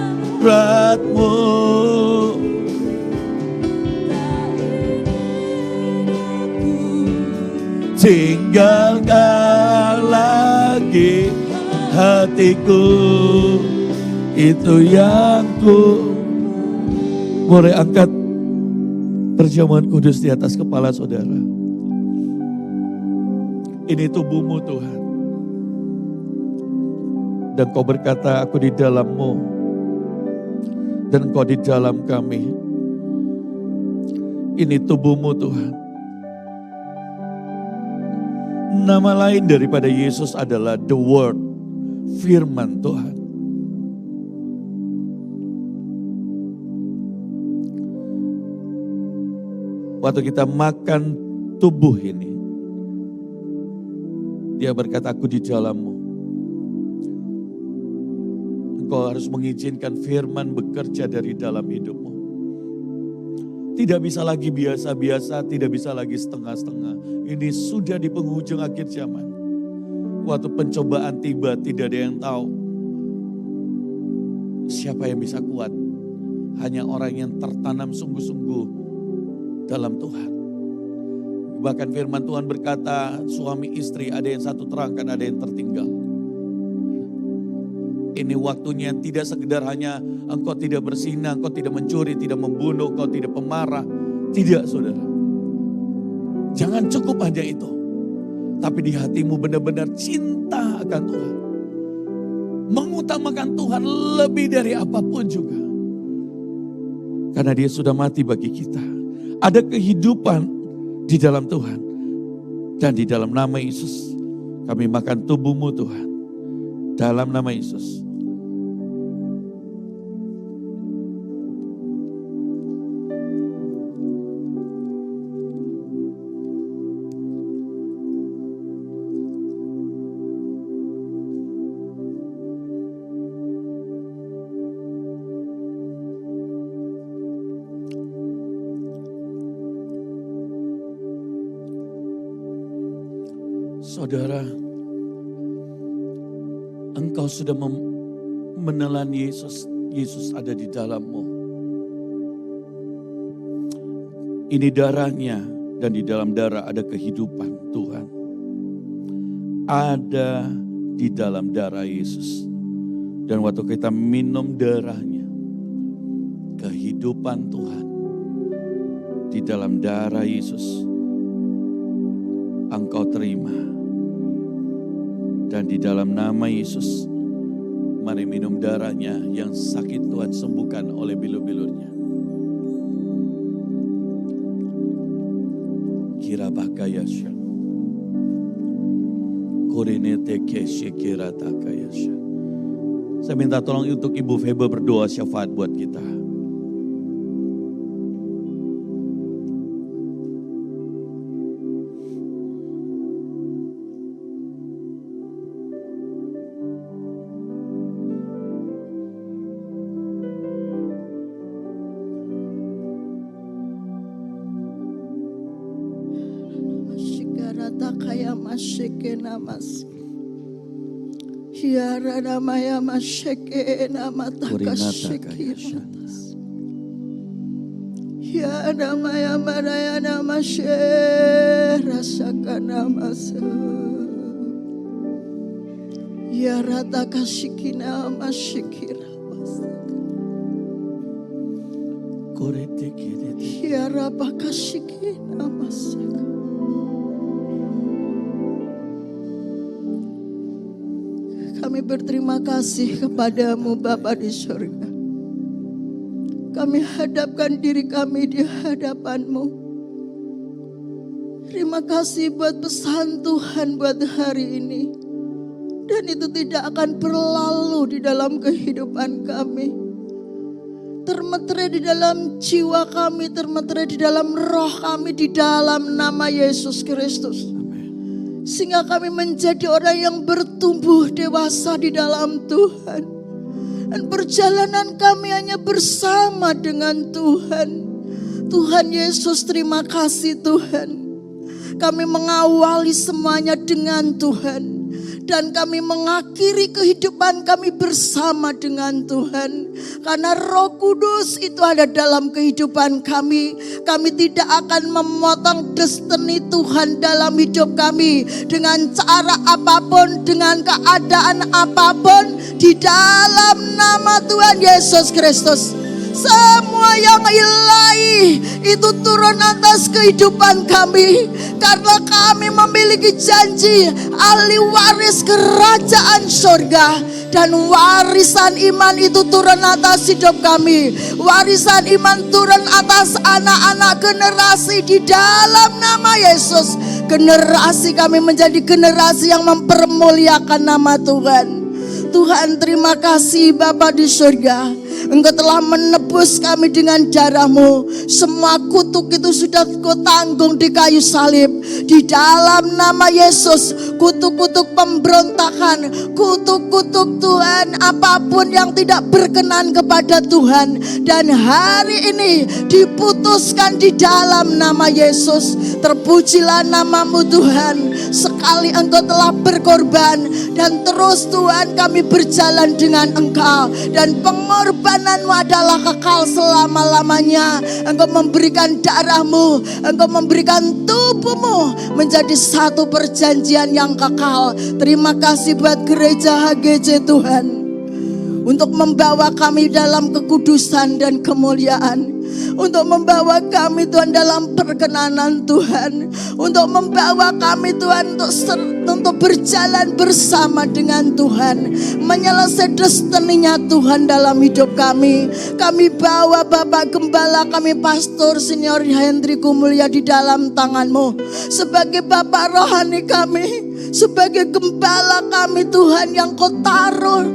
Speaker 1: tinggalkan lagi hatiku, itu yang ku. Boleh angkat perjamuan kudus di atas kepala saudara. Ini tubuh-Mu Tuhan. Dan Kau berkata, aku di dalam-Mu dan Kau di dalam kami. Ini tubuh-Mu Tuhan. Nama lain daripada Yesus adalah The Word, firman Tuhan. Waktu kita makan tubuh ini, Dia berkata, aku di dalam-Mu. Engkau harus mengizinkan firman bekerja dari dalam hidupmu. Tidak bisa lagi biasa-biasa, tidak bisa lagi setengah-setengah. Ini sudah di penghujung akhir zaman. Waktu pencobaan tiba, tidak ada yang tahu siapa yang bisa kuat. Hanya orang yang tertanam sungguh-sungguh dalam Tuhan. Bahkan firman Tuhan berkata, suami istri ada yang satu terangkan, ada yang tertinggal. Ini waktunya tidak sekedar hanya engkau tidak berzina, engkau tidak mencuri, tidak membunuh, engkau tidak pemarah. Tidak saudara. Jangan cukup hanya itu. Tapi di hatimu benar-benar cinta akan Tuhan. Mengutamakan Tuhan lebih dari apapun juga. Karena Dia sudah mati bagi kita. Ada kehidupan di dalam Tuhan. Dan di dalam nama Yesus kami makan tubuh-Mu Tuhan. Dalam nama Yesus. Saudara, engkau sudah menelan Yesus. Yesus ada di dalammu. Ini darahnya dan di dalam darah ada kehidupan Tuhan. Ada di dalam darah Yesus. Dan waktu kita minum darahnya, kehidupan Tuhan di dalam darah Yesus, engkau terima. Dan di dalam nama Yesus, mari minum darahnya yang sakit Tuhan sembuhkan oleh bilur-bilurnya. Kira bakayasya. Korinete keshe kira takayasya. Saya minta tolong untuk Ibu Feba berdoa syafaat buat kita.
Speaker 2: Namas Hiara namaya masheke namataka shekiratas Hiara namaya maraya namashe rasaka namasa Hiara taka shikina mashekira Hiara baka shikina masaka. Kami berterima kasih kepadamu Bapa di surga. Kami hadapkan diri kami di hadapanmu. Terima kasih buat pesan Tuhan buat hari ini. Dan itu tidak akan berlalu di dalam kehidupan kami. Termeterai di dalam jiwa kami, termeterai di dalam roh kami, di dalam nama Yesus Kristus. Sehingga kami menjadi orang yang bertumbuh dewasa di dalam Tuhan. Dan perjalanan kami hanya bersama dengan Tuhan. Tuhan Yesus, terima kasih Tuhan. Kami mengawali semuanya dengan Tuhan. Dan kami mengakhiri kehidupan kami bersama dengan Tuhan. Karena Roh Kudus itu ada dalam kehidupan kami. Kami tidak akan memotong destiny Tuhan dalam hidup kami. Dengan cara apapun, dengan keadaan apapun. Di dalam nama Tuhan Yesus Kristus. Semua yang ilahi itu turun atas kehidupan kami. Karena kami memiliki janji ahli waris kerajaan surga. Dan warisan iman itu turun atas hidup kami. Warisan iman turun atas anak-anak generasi di dalam nama Yesus. Generasi kami menjadi generasi yang mempermuliakan nama Tuhan. Tuhan, terima kasih Bapa di surga. Engkau telah menebus kami dengan darah-Mu. Semua kutuk itu sudah Kau tanggung di kayu salib. Di dalam nama Yesus, kutuk-kutuk pemberontakan, kutuk-kutuk Tuhan, apapun yang tidak berkenan kepada Tuhan. Dan hari ini diputuskan di dalam nama Yesus. Terpujilah nama-Mu Tuhan. Sekali Engkau telah berkorban. Dan terus Tuhan kami berjalan dengan Engkau. Dan pengorbananmu adalah kekal selama-lamanya. Engkau memberikan darah-Mu, Engkau memberikan tubuh-Mu menjadi satu perjanjian yang kekal. Terima kasih buat gereja HGC Tuhan, untuk membawa kami dalam kekudusan dan kemuliaan. Untuk membawa kami Tuhan dalam perkenanan Tuhan. Untuk membawa kami Tuhan untuk berjalan bersama dengan Tuhan. Menyelesaikan destiny-nya Tuhan dalam hidup kami. Kami bawa Bapak Gembala kami, Pastor Senior Hendri Kumulya di dalam tangan-Mu. Sebagai Bapak rohani kami, sebagai gembala kami Tuhan yang Kau taruh,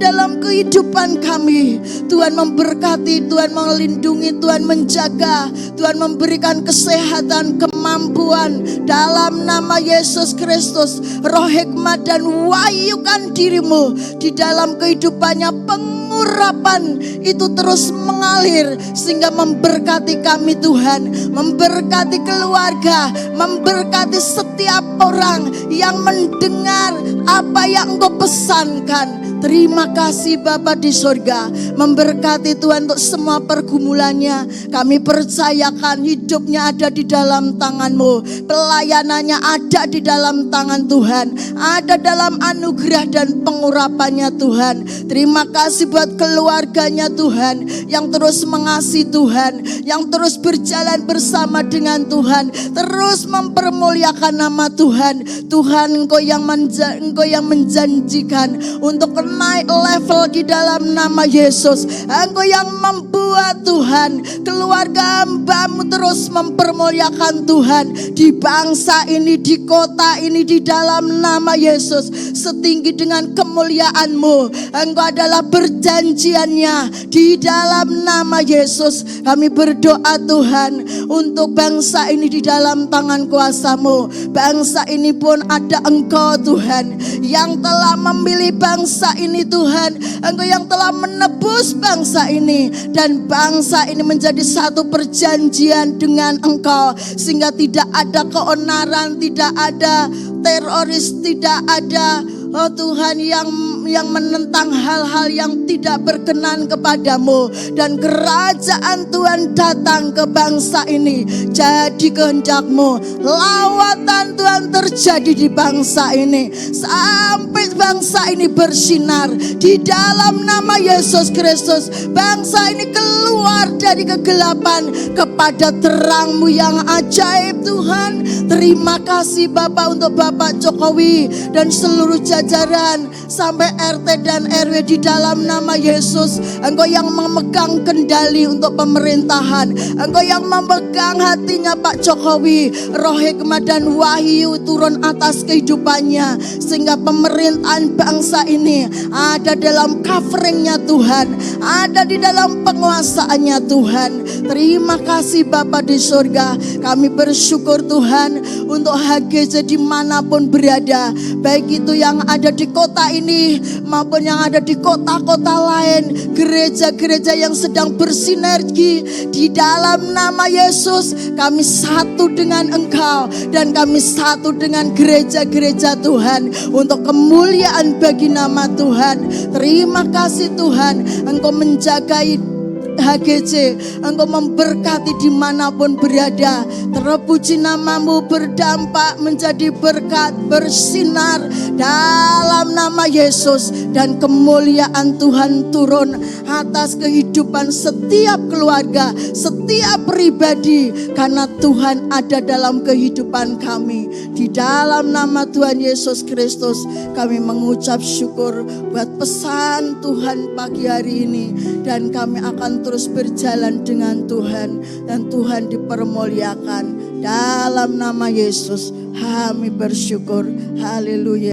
Speaker 2: dalam kehidupan kami. Tuhan memberkati, Tuhan melindungi, Tuhan menjaga, Tuhan memberikan kesehatan, kemampuan dalam nama Yesus Kristus. Roh hikmat dan wahyukan diri-Mu di dalam kehidupannya. Pengurapan itu terus mengalir sehingga memberkati kami Tuhan, memberkati keluarga, memberkati setiap orang yang mendengar apa yang Engkau pesankan. Terima kasih Bapa di surga. Memberkati Tuhan untuk semua pergumulannya. Kami percayakan hidupnya ada di dalam tangan-Mu. Pelayanannya ada di dalam tangan Tuhan. Ada dalam anugerah dan pengurapannya Tuhan. Terima kasih buat keluarganya Tuhan, yang terus mengasihi Tuhan, yang terus berjalan bersama dengan Tuhan, terus mempermuliakan nama Tuhan. Tuhan, Engkau yang menjanjikan untuk naik level di dalam nama Yesus. Engkau yang membuat Tuhan keluarga hamba-Mu terus mempermuliakan Tuhan di bangsa ini, di kota ini, di dalam nama Yesus. Setinggi dengan kemuliaan-Mu, Engkau adalah perjanjiannya di dalam nama Yesus. Kami berdoa Tuhan untuk bangsa ini di dalam tangan kuasa-Mu. Bangsa ini pun ada Engkau Tuhan yang telah memilih bangsa ini Tuhan. Engkau yang telah menebus bangsa ini, dan bangsa ini menjadi satu perjanjian dengan Engkau, sehingga tidak ada keonaran, tidak ada teroris, tidak ada Tuhan yang menentang hal-hal yang tidak berkenan kepadamu. Dan kerajaan Tuhan datang ke bangsa ini. Jadi kehendak-Mu, lawatan Tuhan terjadi di bangsa ini, sampai bangsa ini bersinar di dalam nama Yesus Kristus. Bangsa ini keluar dari kegelapan kepada terang-Mu yang ajaib Tuhan. Terima kasih Bapak untuk Bapak Jokowi dan seluruh jajaran, sampai RT dan RW di dalam nama Yesus. Engkau yang memegang kendali untuk pemerintahan, Engkau yang memegang hatinya Pak Jokowi. Roh hikmat dan wahyu turun atas kehidupannya, sehingga pemerintahan bangsa ini ada dalam coveringnya Tuhan, ada di dalam penguasaannya Tuhan. Terima kasih Bapa di surga. Kami bersyukur Tuhan untuk HGJ dimanapun berada, baik itu yang ada di kota ini maupun yang ada di kota-kota lain, gereja-gereja yang sedang bersinergi di dalam nama Yesus. Kami satu dengan Engkau dan kami satu dengan gereja-gereja Tuhan untuk kemuliaan bagi nama Tuhan. Terima kasih Tuhan, Engkau menjagai HGJ, Engkau memberkati dimanapun berada. Terpuji namamu, berdampak menjadi berkat, bersinar dalam nama Yesus. Dan kemuliaan Tuhan turun atas kehidupan setiap keluarga, setiap pribadi, karena Tuhan ada dalam kehidupan kami. Di dalam nama Tuhan Yesus Kristus kami mengucap syukur buat pesan Tuhan pagi hari ini. Dan kami akan terus berjalan dengan Tuhan, dan Tuhan dipermuliakan dalam nama Yesus. Kami bersyukur. Haleluya.